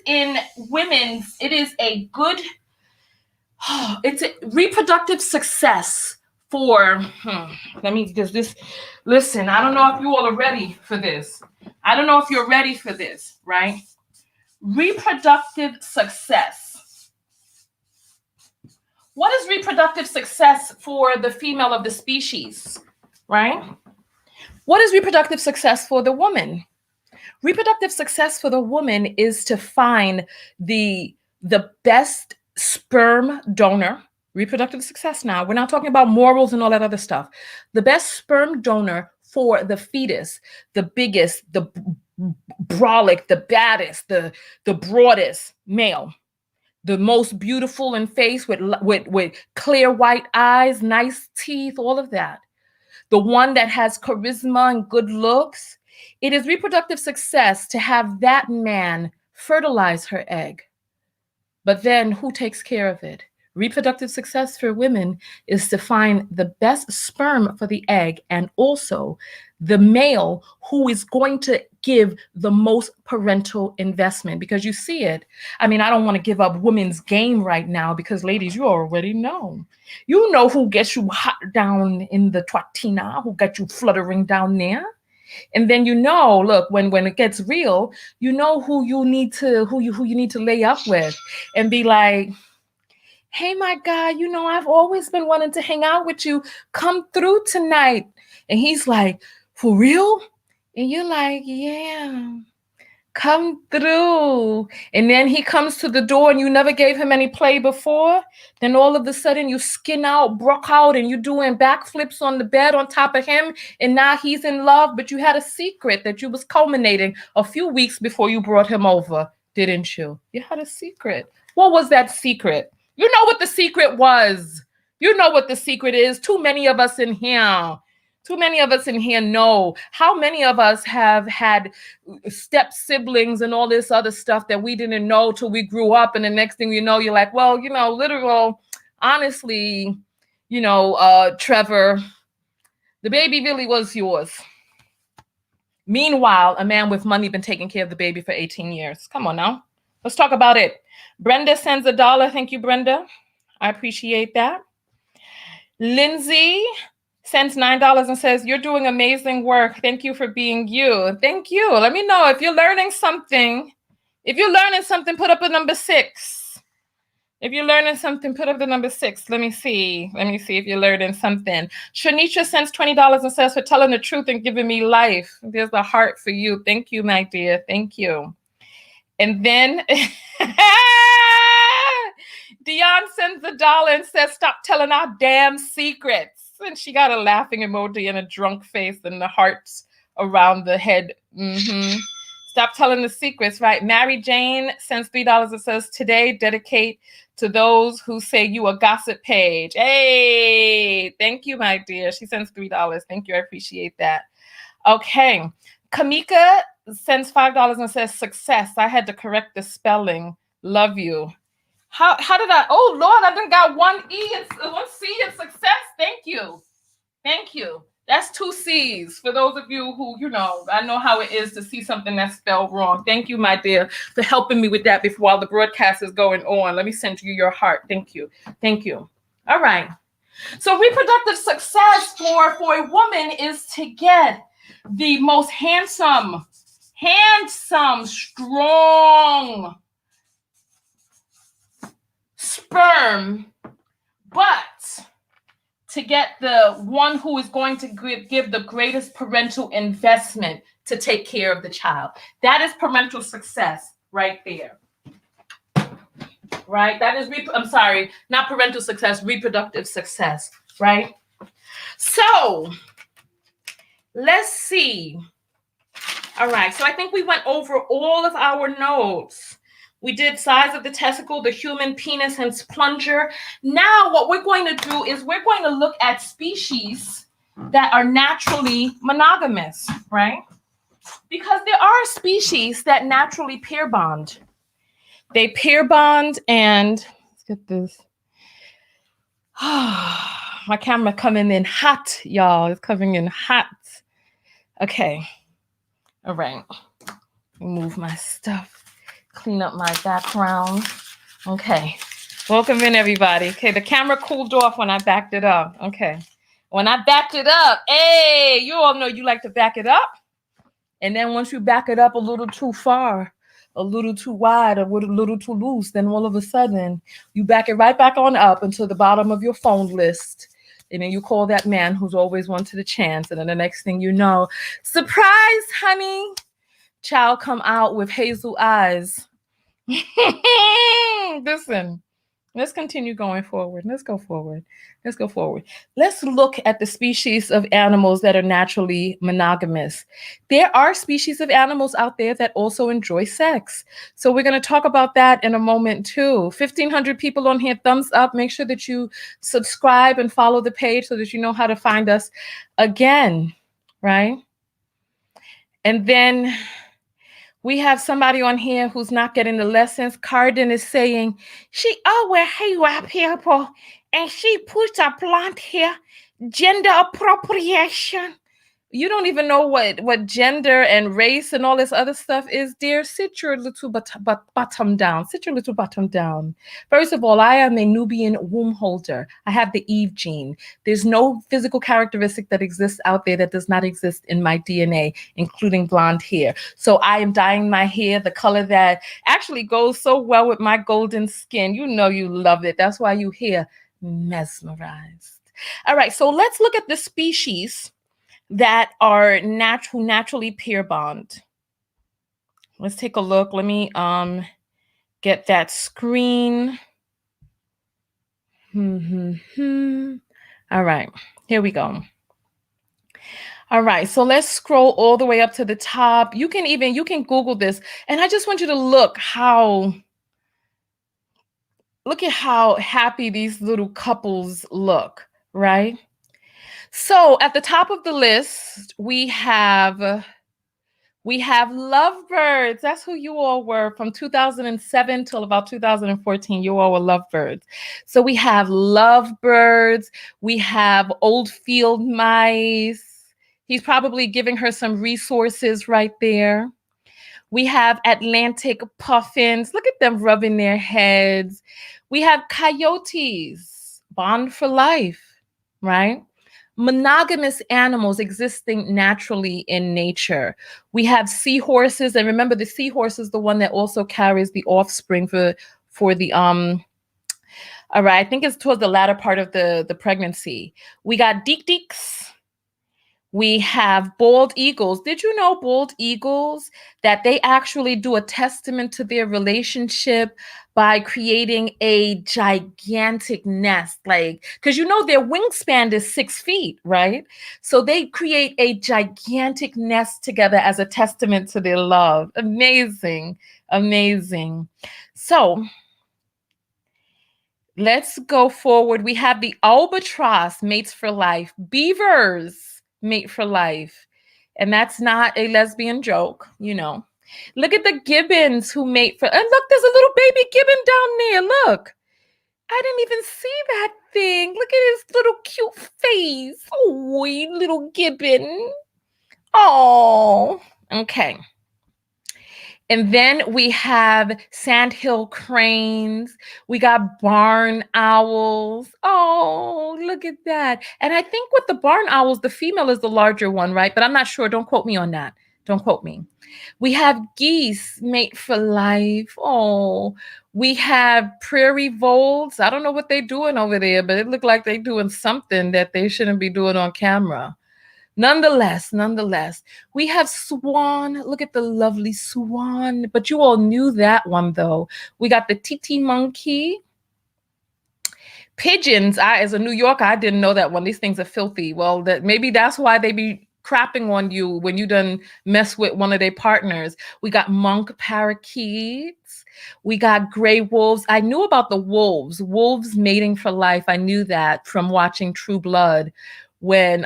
a reproductive success for, listen, I don't know if you all are ready for this. I don't know if you're ready for this, right? Reproductive success. What is reproductive success for the female of the species, right? What is reproductive success for the woman? Reproductive success for the woman is to find the best sperm donor. Reproductive success now. We're not talking about morals and all that other stuff. The best sperm donor for the fetus, the biggest, the brolic, the baddest, the broadest male, the most beautiful in face with clear white eyes, nice teeth, all of that. The one that has charisma and good looks. It is reproductive success to have that man fertilize her egg. But then who takes care of it? Reproductive success for women is to find the best sperm for the egg and also the male who is going to give the most parental investment, because you see it. I mean, I don't want to give up women's game right now because ladies, you already know. You know who gets you hot down in the twatina, who got you fluttering down there. And then look, when it gets real, you know who you need to lay up with and be like, hey, my guy, I've always been wanting to hang out with you. Come through tonight. And he's like, for real? And you're like, yeah, come through. And then he comes to the door and you never gave him any play before. Then all of a sudden you skin out, broke out, and you're doing backflips on the bed on top of him. And now he's in love, but you had a secret that you was culminating a few weeks before you brought him over, didn't you? You had a secret. What was that secret? You know what the secret was. You know what the secret is. Too many of us in here know. How many of us have had step siblings and all this other stuff that we didn't know till we grew up, and the next thing you know, you're like, well, honestly, Trevor, the baby really was yours. Meanwhile, a man with money been taking care of the baby for 18 years. Come on now. Let's talk about it. Brenda sends $1. Thank you, Brenda. I appreciate that. Lindsay sends $9 and says, you're doing amazing work. Thank you for being you. Thank you. Let me know if you're learning something. If you're learning something, put up a number 6. If you're learning something, put up the number 6. Let me see if you're learning something. Shanisha sends $20 and says, for telling the truth and giving me life. There's a heart for you. Thank you, my dear. Thank you. And then Dion sends $1 and says, stop telling our damn secrets. And she got a laughing emoji and a drunk face and the hearts around the head. Stop telling the secrets, right? Mary Jane sends $3 and says, today dedicate to those who say you a gossip page. Hey, thank you, my dear. She sends $3. Thank you. I appreciate that. Okay. Kamika sends $5 and says, success. I had to correct the spelling. Love you. How did I? Oh, Lord, I done got one E and one C in success. Thank you. Thank you. That's 2 C's for those of you who, I know how it is to see something that's spelled wrong. Thank you, my dear, for helping me with that while the broadcast is going on. Let me send you your heart. Thank you. Thank you. All right. So reproductive success for a woman is to get the most handsome, strong sperm, but to get the one who is going to give the greatest parental investment to take care of the child. That is parental success right there. Right? That is, I'm sorry, not parental success, reproductive success, right? So, let's see. All right, so I think we went over all of our notes. We did size of the testicle, the human penis, and plunger. Now, what we're going to do is we're going to look at species that are naturally monogamous, right? Because there are species that naturally pair bond. They pair bond and, let's get this. My camera coming in hot, y'all. It's coming in hot. Okay. All right. Move my stuff. Clean up my background. Okay. Welcome in, everybody. Okay, the camera cooled off when I backed it up. Okay. When I backed it up, hey, you all know you like to back it up. And then once you back it up a little too far, a little too wide, or a little too loose, then all of a sudden you back it right back on up into the bottom of your phone list. And then you call that man who's always wanted a chance. And then the next thing you know, surprise, honey, child come out with hazel eyes. Listen, let's continue going forward. Let's go forward. Let's go forward. Let's look at the species of animals that are naturally monogamous. There are species of animals out there that also enjoy sex. So we're going to talk about that in a moment too. 1,500 people on here, thumbs up. Make sure that you subscribe and follow the page so that you know how to find us again, right? And then we have somebody on here who's not getting the lessons. Carden is saying, she always hate people and she puts a blonde hair, gender appropriation. You don't even know what gender and race and all this other stuff is, dear. Sit your little bottom down. Sit your little bottom down. First of all, I am a Nubian womb holder. I have the Eve gene. There's no physical characteristic that exists out there that does not exist in my DNA, including blonde hair. So I am dyeing my hair the color that actually goes so well with my golden skin. You know you love it. That's why you hear mesmerized. All right, so let's look at the species that are naturally pair bond. Let's take a look. Let me get that screen. All right, here we go. All right, so let's scroll all the way up to the top. You can Google this, and I just want you to look at how happy these little couples look, right? So at the top of the list, we have lovebirds. That's who you all were from 2007 till about 2014. You all were lovebirds. So we have lovebirds. We have old field mice. He's probably giving her some resources right there. We have Atlantic puffins. Look at them rubbing their heads. We have coyotes, bond for life, right? Monogamous animals existing naturally in nature. We have seahorses, and remember the seahorse is the one that also carries the offspring for the all right, I think it's towards the latter part of the pregnancy. We got deek-deeks. We have bald eagles. Did you know bald eagles, that they actually do a testament to their relationship by creating a gigantic nest? Like, because you know their wingspan is 6 feet, right? So they create a gigantic nest together as a testament to their love. Amazing, amazing. So let's go forward. We have the albatross mates for life. Beavers mate for life. And that's not a lesbian joke, you know. Look at the gibbons who mate for, and look, there's a little baby gibbon down there. Look, I didn't even see that thing. Look at his little cute face. Oh, little gibbon. Oh, okay. And then we have sandhill cranes. We got barn owls. Oh, look at that. And I think with the barn owls, the female is the larger one, right? But I'm not sure. Don't quote me on that. Don't quote me. We have geese, mate for life. Oh, we have prairie voles. I don't know what they're doing over there, but it looked like they're doing something that they shouldn't be doing on camera. Nonetheless, we have swan. Look at the lovely swan. But you all knew that one, though. We got the titi monkey. Pigeons. As a New Yorker, I didn't know that one. These things are filthy. Well, maybe that's why they be crapping on you when you done mess with one of their partners. We got monk parakeets. We got gray wolves. I knew about the wolves mating for life. I knew that from watching True Blood. When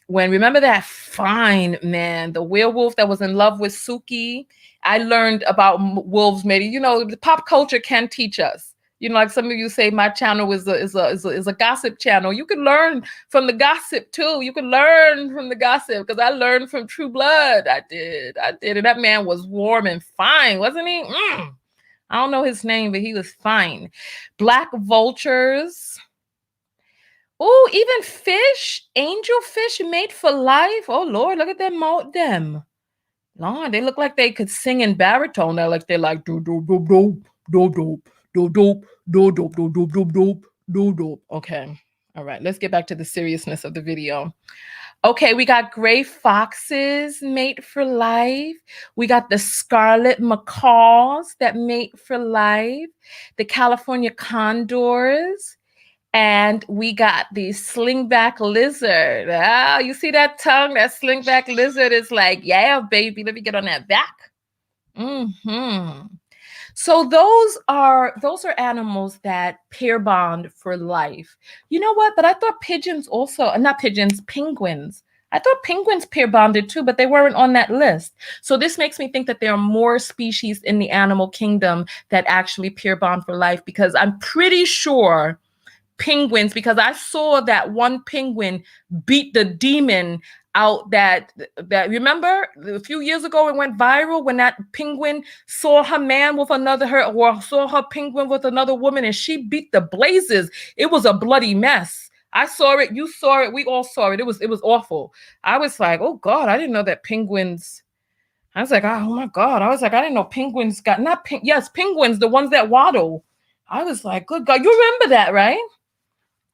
remember that fine man, the werewolf that was in love with Suki. I learned about wolves mating. You know, the pop culture can teach us. You know, like some of you say, my channel is a gossip channel. You can learn from the gossip too. You can learn from the gossip because I learned from True Blood. I did, and that man was warm and fine, wasn't he? I don't know his name, but he was fine. Black vultures. Oh, even fish, angel fish made for life. Oh Lord, look at them. Lord, they look like they could sing in baritone. They're like do do do do do do do do do do do do do do do do. Okay, all right. Let's get back to the seriousness of the video. Okay, we got gray foxes mate for life. We got the scarlet macaws that mate for life. The California condors. And we got the slingback lizard. Ah, you see that tongue? That slingback lizard is like, yeah, baby, let me get on that back. So those are animals that pair bond for life. You know what? But I thought pigeons also, not pigeons, penguins. I thought penguins pair bonded too, but they weren't on that list. So this makes me think that there are more species in the animal kingdom that actually pair bond for life, because I'm pretty sure penguins, because I saw that one penguin beat the demon out that remember a few years ago it went viral when that penguin saw her man with saw her penguin with another woman and she beat the blazes. It was a bloody mess. I saw it, you saw it, we all saw it. It was awful. I was like, oh God, I didn't know that penguins. I was like, oh my God. I was like, I didn't know penguins got penguins, the ones that waddle. I was like, good God, you remember that, right?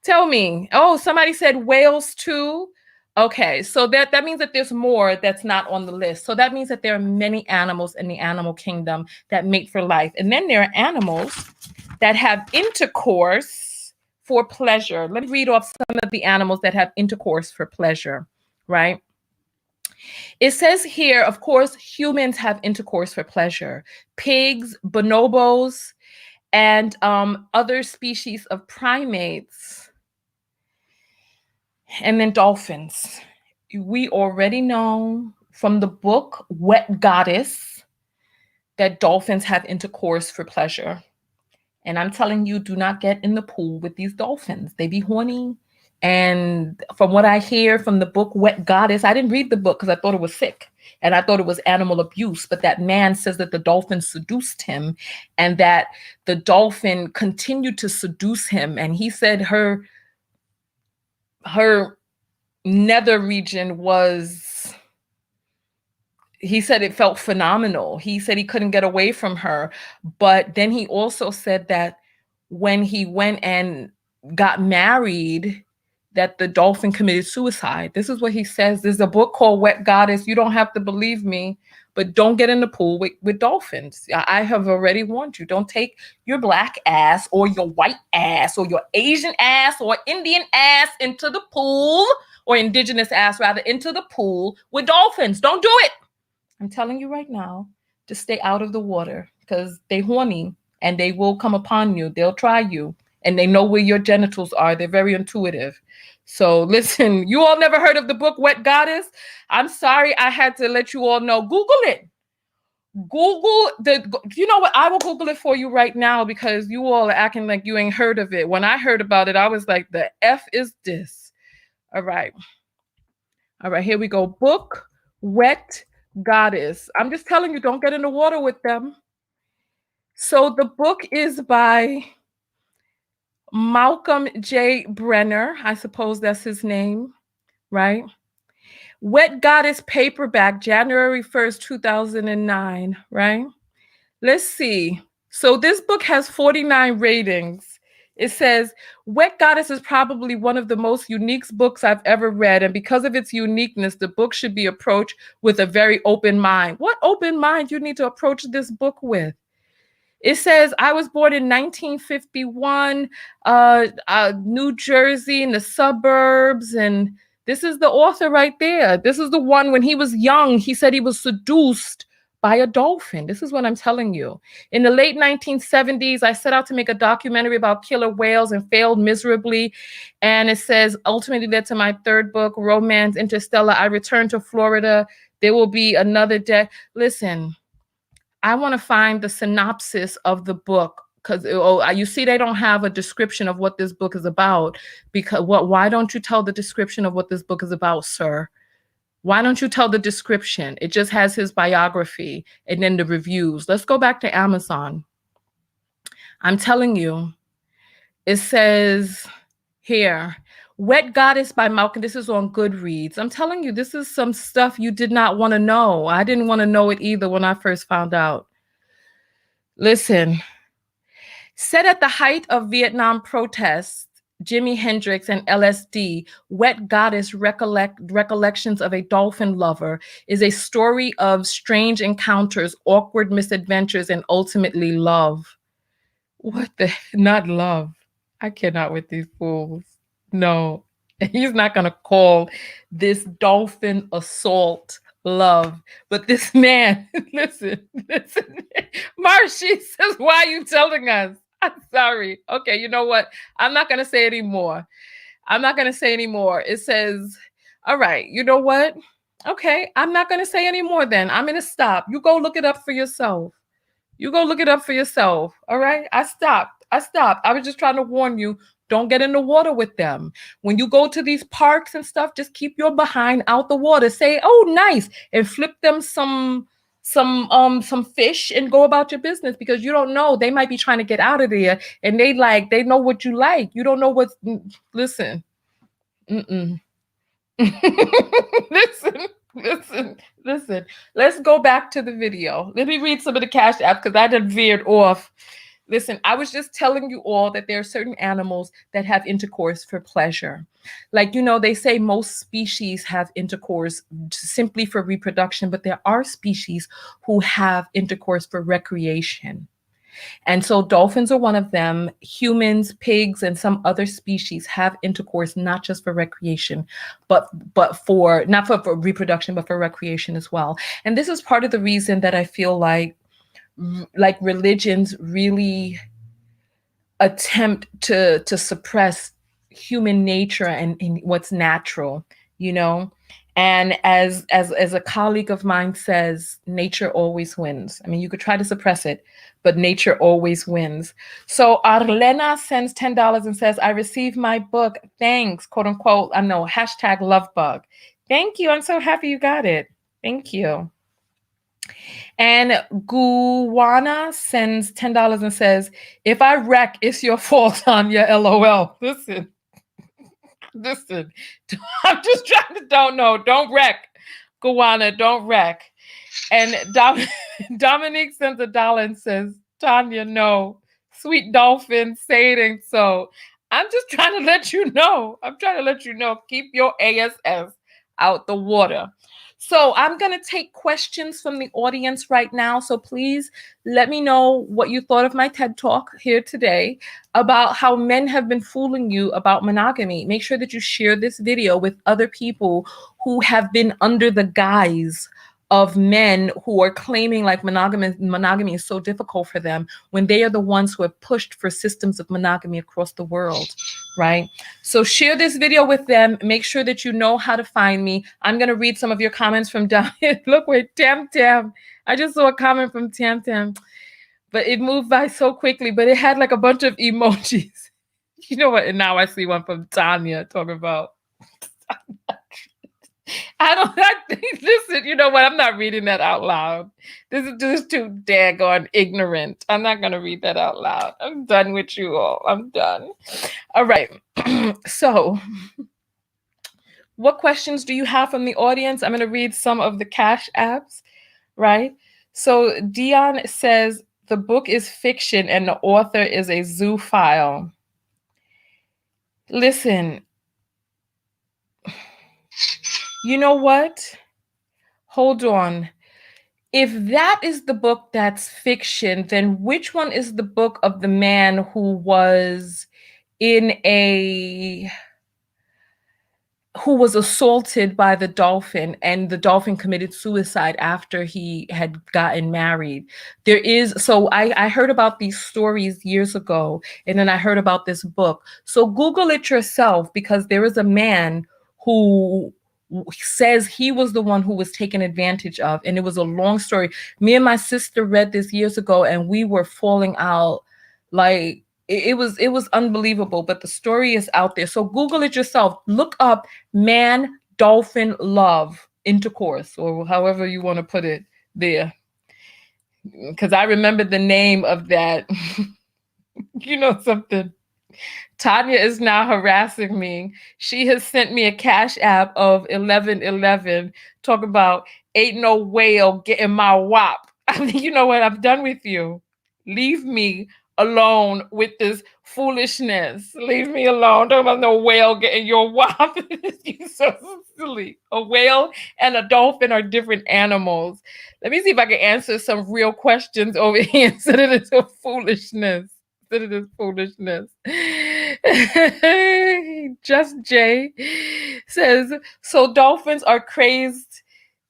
Tell me. Oh, somebody said whales too. Okay, so that means that there's more that's not on the list. So that means that there are many animals in the animal kingdom that mate for life. And then there are animals that have intercourse for pleasure. Let me read off some of the animals that have intercourse for pleasure, right? It says here, of course, humans have intercourse for pleasure. Pigs, bonobos, and other species of primates. And then dolphins. We already know from the book Wet Goddess that dolphins have intercourse for pleasure. And I'm telling you, do not get in the pool with these dolphins. They be horny. And from what I hear from the book Wet Goddess, I didn't read the book because I thought it was sick and I thought it was animal abuse. But that man says that the dolphin seduced him and that the dolphin continued to seduce him. And he said her nether region was, he said it felt phenomenal. He said he couldn't get away from her. But then he also said that when he went and got married, that the dolphin committed suicide. This is what he says. There's a book called Wet Goddess. You don't have to believe me, but don't get in the pool with dolphins. I have already warned you. Don't take your black ass or your white ass or your Asian ass or Indian ass into the pool, or indigenous ass rather, into the pool with dolphins. Don't do it. I'm telling you right now to stay out of the water because they're horny and they will come upon you. They'll try you and they know where your genitals are. They're very intuitive. So listen, you all never heard of the book Wet Goddess? I'm sorry, I had to let you all know. Google it. You know what? I will Google it for you right now because you all are acting like you ain't heard of it. When I heard about it, I was like, the F is this? All right, here we go. Book Wet Goddess. I'm just telling you, don't get in the water with them. So the book is by Malcolm J. Brenner. I suppose that's his name, right? Wet Goddess paperback, January 1st, 2009, right? Let's see. So this book has 49 ratings. It says, Wet Goddess is probably one of the most unique books I've ever read. And because of its uniqueness, the book should be approached with a very open mind. What open mind you need to approach this book with? It says, I was born in 1951, New Jersey, in the suburbs. And this is the author right there. This is the one when he was young, he said he was seduced by a dolphin. This is what I'm telling you. In the late 1970s, I set out to make a documentary about killer whales and failed miserably. And it says, ultimately led to my third book, Romance Interstellar. I returned to Florida. There will be another day. Listen, I want to find the synopsis of the book because you see they don't have a description of what this book is about. Because why don't you tell the description of what this book is about, sir? Why don't you tell the description? It just has his biography and then the reviews. Let's go back to Amazon. I'm telling you, it says here, Wet Goddess by Malcolm. This is on Goodreads. I'm telling you, this is some stuff you did not want to know. I didn't want to know it either when I first found out. Listen, set at the height of Vietnam protests, Jimi Hendrix and LSD, Wet Goddess Recollections of a Dolphin Lover is a story of strange encounters, awkward misadventures, and ultimately love. What the, not love. I cannot with these fools. No, he's not going to call this dolphin assault love. But this man, listen. Marshy says, why are you telling us? I'm sorry. Okay, you know what? I'm not going to say anymore. It says, all right, you know what? Okay, I'm not going to say anymore then. I'm going to stop. You go look it up for yourself. All right? I stopped. I was just trying to warn you. Don't get in the water with them. When you go to these parks and stuff, just keep your behind out the water. Say, oh, nice. And flip them some fish and go about your business because you don't know. They might be trying to get out of there and they know what you like. You don't know what's, listen. Listen. Let's go back to the video. Let me read some of the Cash App because I done veered off. Listen, I was just telling you all that there are certain animals that have intercourse for pleasure. Like, they say most species have intercourse simply for reproduction, but there are species who have intercourse for recreation. And so dolphins are one of them. Humans, pigs, and some other species have intercourse, not just for recreation, but for, not for reproduction, but for recreation as well. And this is part of the reason that I feel like religions really attempt to suppress human nature and what's natural, and as a colleague of mine says, nature always wins. I mean, you could try to suppress it, but nature always wins. So Arlena sends $10 and says, I received my book, thanks, quote unquote, I know, #lovebug. Thank you, I'm so happy you got it. Thank you. And Guwana sends $10 and says, if I wreck, it's your fault, Tanya, LOL. Listen. I'm just trying to, don't wreck. Guwana, don't wreck. And Dominique sends $1 and says, Tanya, no. Sweet dolphin, say it ain't so. I'm just trying to let you know. Keep your ASS out the water. So I'm going to take questions from the audience right now. So please let me know what you thought of my TED Talk here today about how men have been fooling you about monogamy. Make sure that you share this video with other people who have been under the guise of men who are claiming like monogamy is so difficult for them when they are the ones who have pushed for systems of monogamy across the world, right? So share this video with them. Make sure that you know how to find me. I'm going to read some of your comments from down here. Look, wait, Tam. I just saw a comment from Tam, but it moved by so quickly, but it had like a bunch of emojis. You know what? And now I see one from Tanya talking about Listen, you know what? I'm not reading that out loud. This is just too daggone ignorant. I'm not going to read that out loud. I'm done with you all. I'm done. All right. So, what questions do you have from the audience? I'm going to read some of the Cash apps, right? So, Dion says the book is fiction and the author is a zoophile. Listen, you know what? Hold on. If that is the book that's fiction, then which one is the book of the man who was assaulted by the dolphin, and the dolphin committed suicide after he had gotten married? So I heard about these stories years ago, and then I heard about this book. So Google it yourself, because there is a man who says he was the one who was taken advantage of, and it was a long story. Me and my sister read this years ago, and we were falling out. Like, it was unbelievable, but the story is out there. So Google it yourself. Look up man dolphin love intercourse, or however you want to put it there, because I remember the name of that. You know something? Tanya is now harassing me. She has sent me a Cash app of 1111. Talk about ain't no whale getting my wop. I mean, you know what? I'm done with you. Leave me alone with this foolishness. Leave me alone. Talk about no whale getting your wop. You're so silly. A whale and a dolphin are different animals. Let me see if I can answer some real questions over here instead of this foolishness. Just Jay says, so dolphins are crazed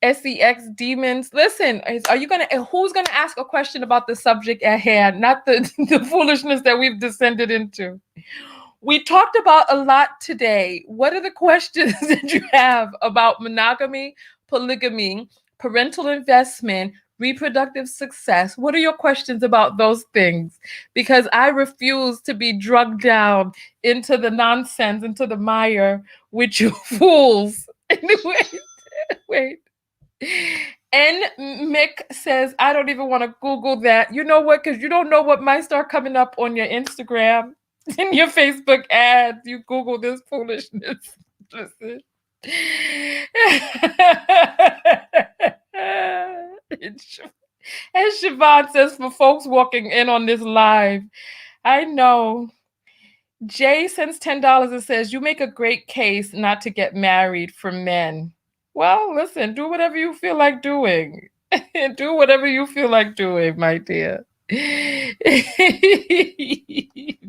sex demons. Listen, who's gonna ask a question about the subject at hand, not the foolishness that we've descended into? We talked about a lot today. What are the questions that you have about monogamy, polygamy, parental investment, reproductive success? What are your questions about those things? Because I refuse to be drugged down into the nonsense, into the mire with you fools. Wait. And Mick says, I don't even want to Google that. You know what? Because you don't know what might start coming up on your Instagram, in your Facebook ads. You Google this foolishness. Listen. As Siobhan says, for folks walking in on this live, I know. Jay sends $10 and says, you make a great case not to get married for men. Well, listen, do whatever you feel like doing. Do whatever you feel like doing, my dear.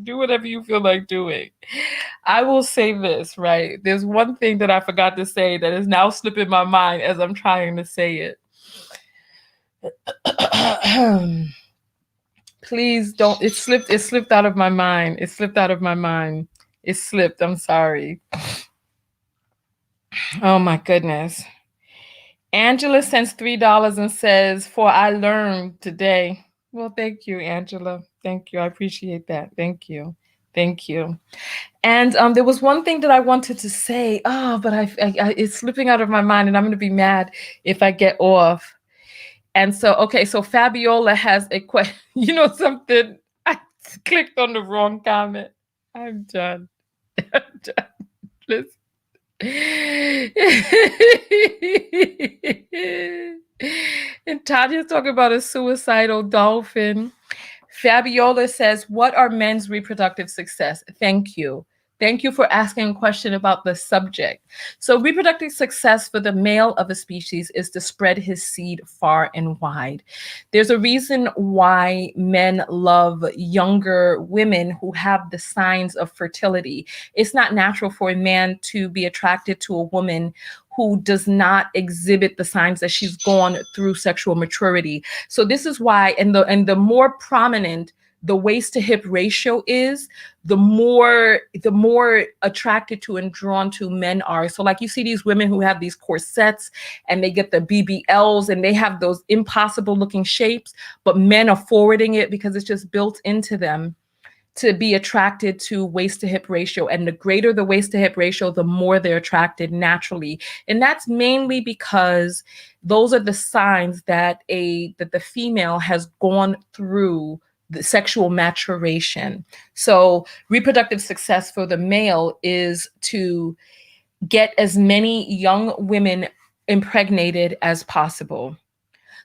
Do whatever you feel like doing. I will say this, right? There's one thing that I forgot to say that is now slipping my mind as I'm trying to say it. Please don't. It slipped out of my mind. It slipped. I'm sorry. Oh my goodness. Angela sends $3 and says, for I learned today. Well, thank you, Angela. Thank you. I appreciate that. Thank you. And there was one thing that I wanted to say. But it's slipping out of my mind, and I'm going to be mad if I get off. And so, okay, so Fabiola has a question. You know something? I clicked on the wrong comment. I'm done. Listen. And Tanya's talking about a suicidal dolphin. Fabiola says, what are men's reproductive success? Thank you. Thank you for asking a question about the subject. So reproductive success for the male of a species is to spread his seed far and wide. There's a reason why men love younger women who have the signs of fertility. It's not natural for a man to be attracted to a woman who does not exhibit the signs that she's gone through sexual maturity. So this is why, and the more prominent the waist to hip ratio is, the more attracted to and drawn to men are. So like you see these women who have these corsets and they get the BBLs and they have those impossible looking shapes, but men are forwarding it because it's just built into them. to be attracted to waist to hip ratio. And the greater the waist to hip ratio, the more they're attracted naturally. And that's mainly because those are the signs that the female has gone through the sexual maturation. So reproductive success for the male is to get as many young women impregnated as possible.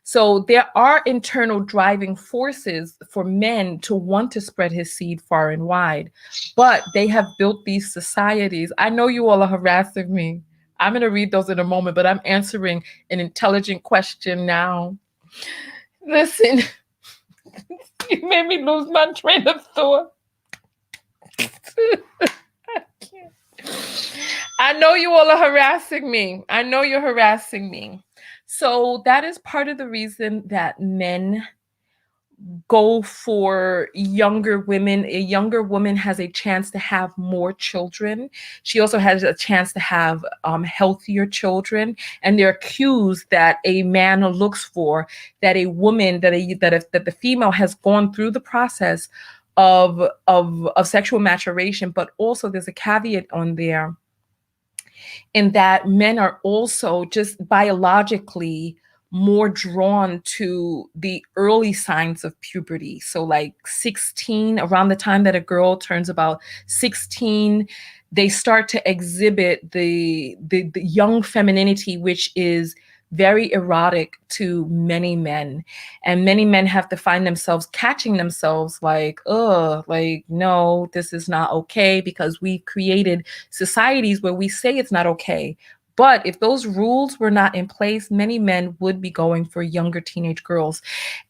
So there are internal driving forces for men to want to spread his seed far and wide, but they have built these societies. I know you all are harassing me. I'm going to read those in a moment, but I'm answering an intelligent question now. Listen, you made me lose my train of thought. I can't. I know you all are harassing me. I know you're harassing me. So that is part of the reason that men go for younger women. A younger woman has a chance to have more children. She also has a chance to have healthier children. And there are cues that a man looks for, that a woman, that the female has gone through the process of sexual maturation. But also there's a caveat on there, in that men are also just biologically more drawn to the early signs of puberty. So like 16, around the time that a girl turns about 16, they start to exhibit the young femininity, which is very erotic to many men. And many men have to find themselves catching themselves like, oh, like, no, this is not okay, because we've created societies where we say it's not okay. But if those rules were not in place, many men would be going for younger teenage girls.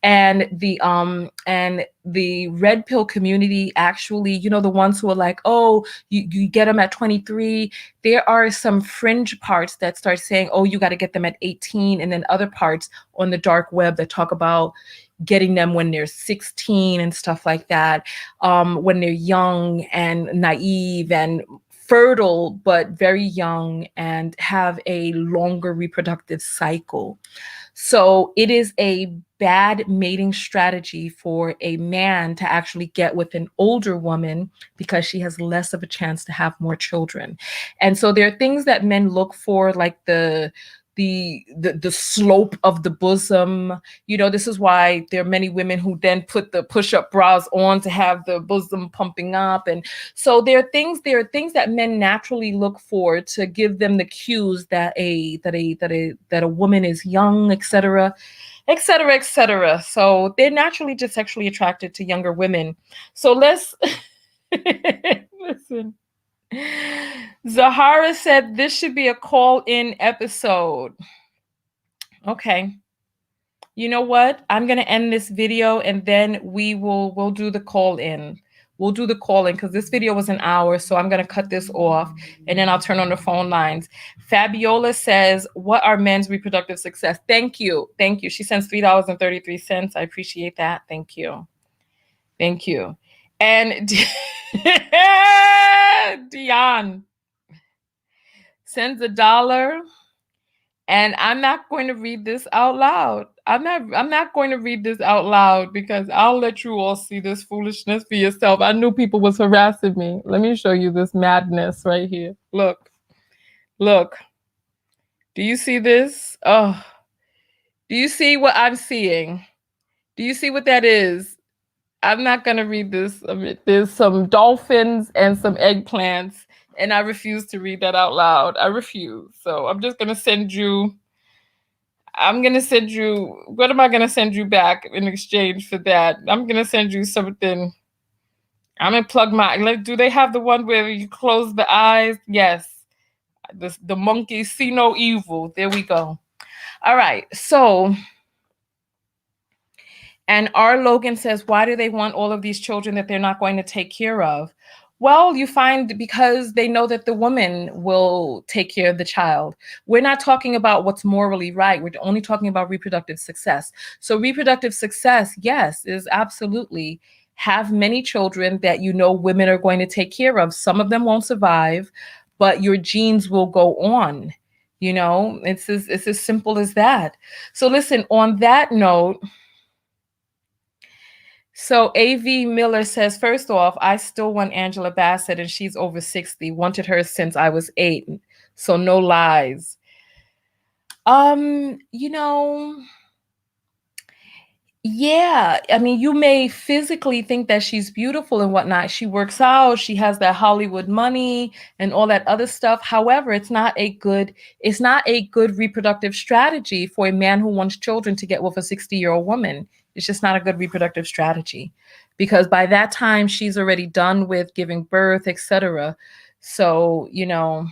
And the red pill community, actually, you know, the ones who are like, oh, you get them at 23. There are some fringe parts that start saying, oh, you got to get them at 18. And then other parts on the dark web that talk about getting them when they're 16 and stuff like that, when they're young and naive and fertile, but very young, and have a longer reproductive cycle. So it is a bad mating strategy for a man to actually get with an older woman, because she has less of a chance to have more children. And so there are things that men look for, like the slope of the bosom. You know, this is why there are many women who then put the push-up bras on to have the bosom pumping up. And so there are things that men naturally look for to give them the cues that a woman is young, etc., etc., etc. So they're naturally just sexually attracted to younger women. So let's listen. Zahara said this should be a call-in episode. Okay. You know what? I'm going to end this video and then we'll do the call-in. We'll do the call-in because this video was an hour, so I'm going to cut this off and then I'll turn on the phone lines. Fabiola says, what are men's reproductive success? Thank you. Thank you. She sends $3.33. I appreciate that. Thank you. Thank you. And Dion sends $1, and I'm not going to read this out loud. I'm not going to read this out loud because I'll let you all see this foolishness for yourself. I knew people was harassing me. Let me show you this madness right here. Look. Do you see this? Oh, do you see what I'm seeing? Do you see what that is? I'm not going to read this. There's some dolphins and some eggplants, and I refuse to read that out loud. I refuse. So I'm just going to send you, what am I going to send you back in exchange for that? I'm going to send you something. I'm going to plug do they have the one where you close the eyes? Yes. The monkeys see no evil. There we go. All right. So, and R. Logan says, why do they want all of these children that they're not going to take care of? Well, you find because they know that the woman will take care of the child. We're not talking about what's morally right. We're only talking about reproductive success. So reproductive success, yes, is absolutely have many children that you know women are going to take care of. Some of them won't survive, but your genes will go on. You know, it's as simple as that. So listen, on that note, So AV Miller says, first off, I still want Angela Bassett and she's over 60. Wanted her since I was 8. So no lies. You know, yeah, I mean, you may physically think that she's beautiful and whatnot. She works out, she has that Hollywood money and all that other stuff. However, it's not a good reproductive strategy for a man who wants children to get with a 60-year-old woman. It's just not a good reproductive strategy, because by that time she's already done with giving birth, etc. So, you know.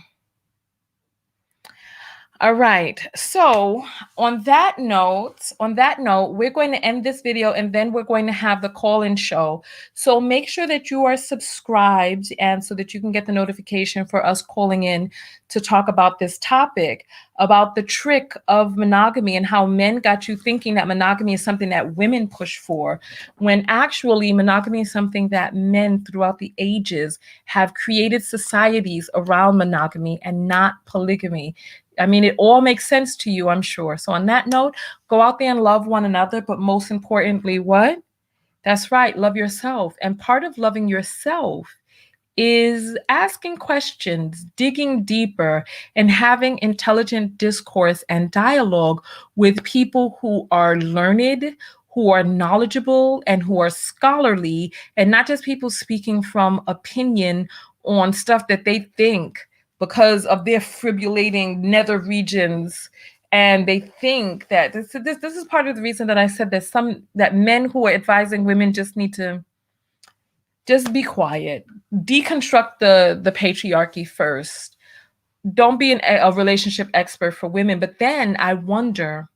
All right. So on that note, we're going to end this video and then we're going to have the call-in show. So make sure that you are subscribed and so that you can get the notification for us calling in to talk about this topic, about the trick of monogamy and how men got you thinking that monogamy is something that women push for, when actually monogamy is something that men throughout the ages have created societies around monogamy and not polygamy. I mean, it all makes sense to you, I'm sure. So on that note, go out there and love one another. But most importantly, what? That's right, love yourself. And part of loving yourself is asking questions, digging deeper, and having intelligent discourse and dialogue with people who are learned, who are knowledgeable, and who are scholarly, and not just people speaking from opinion on stuff that they think because of their fibrillating nether regions. And they think that this is part of the reason that I said that men who are advising women just need to just be quiet, deconstruct the patriarchy first. Don't be a relationship expert for women. But then I wonder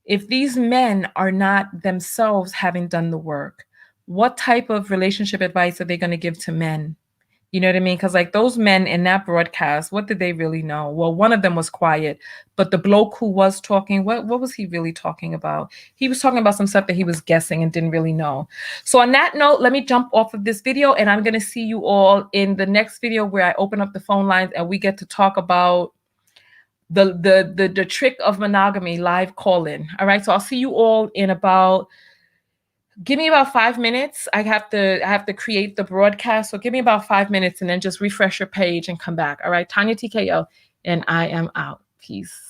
if these men are not themselves having done the work, what type of relationship advice are they going to give to men? You know what I mean? Because like those men in that broadcast, what did they really know? Well, one of them was quiet, but the bloke who was talking, what was he really talking about? He was talking about some stuff that he was guessing and didn't really know. So on that note, let me jump off of this video and I'm going to see you all in the next video where I open up the phone lines and we get to talk about the trick of monogamy live call-in. All right. So I'll see you all in about, give me about 5 minutes. I have to create the broadcast. So give me about 5 minutes and then just refresh your page and come back. All right. Tanya TKO, and I am out. Peace.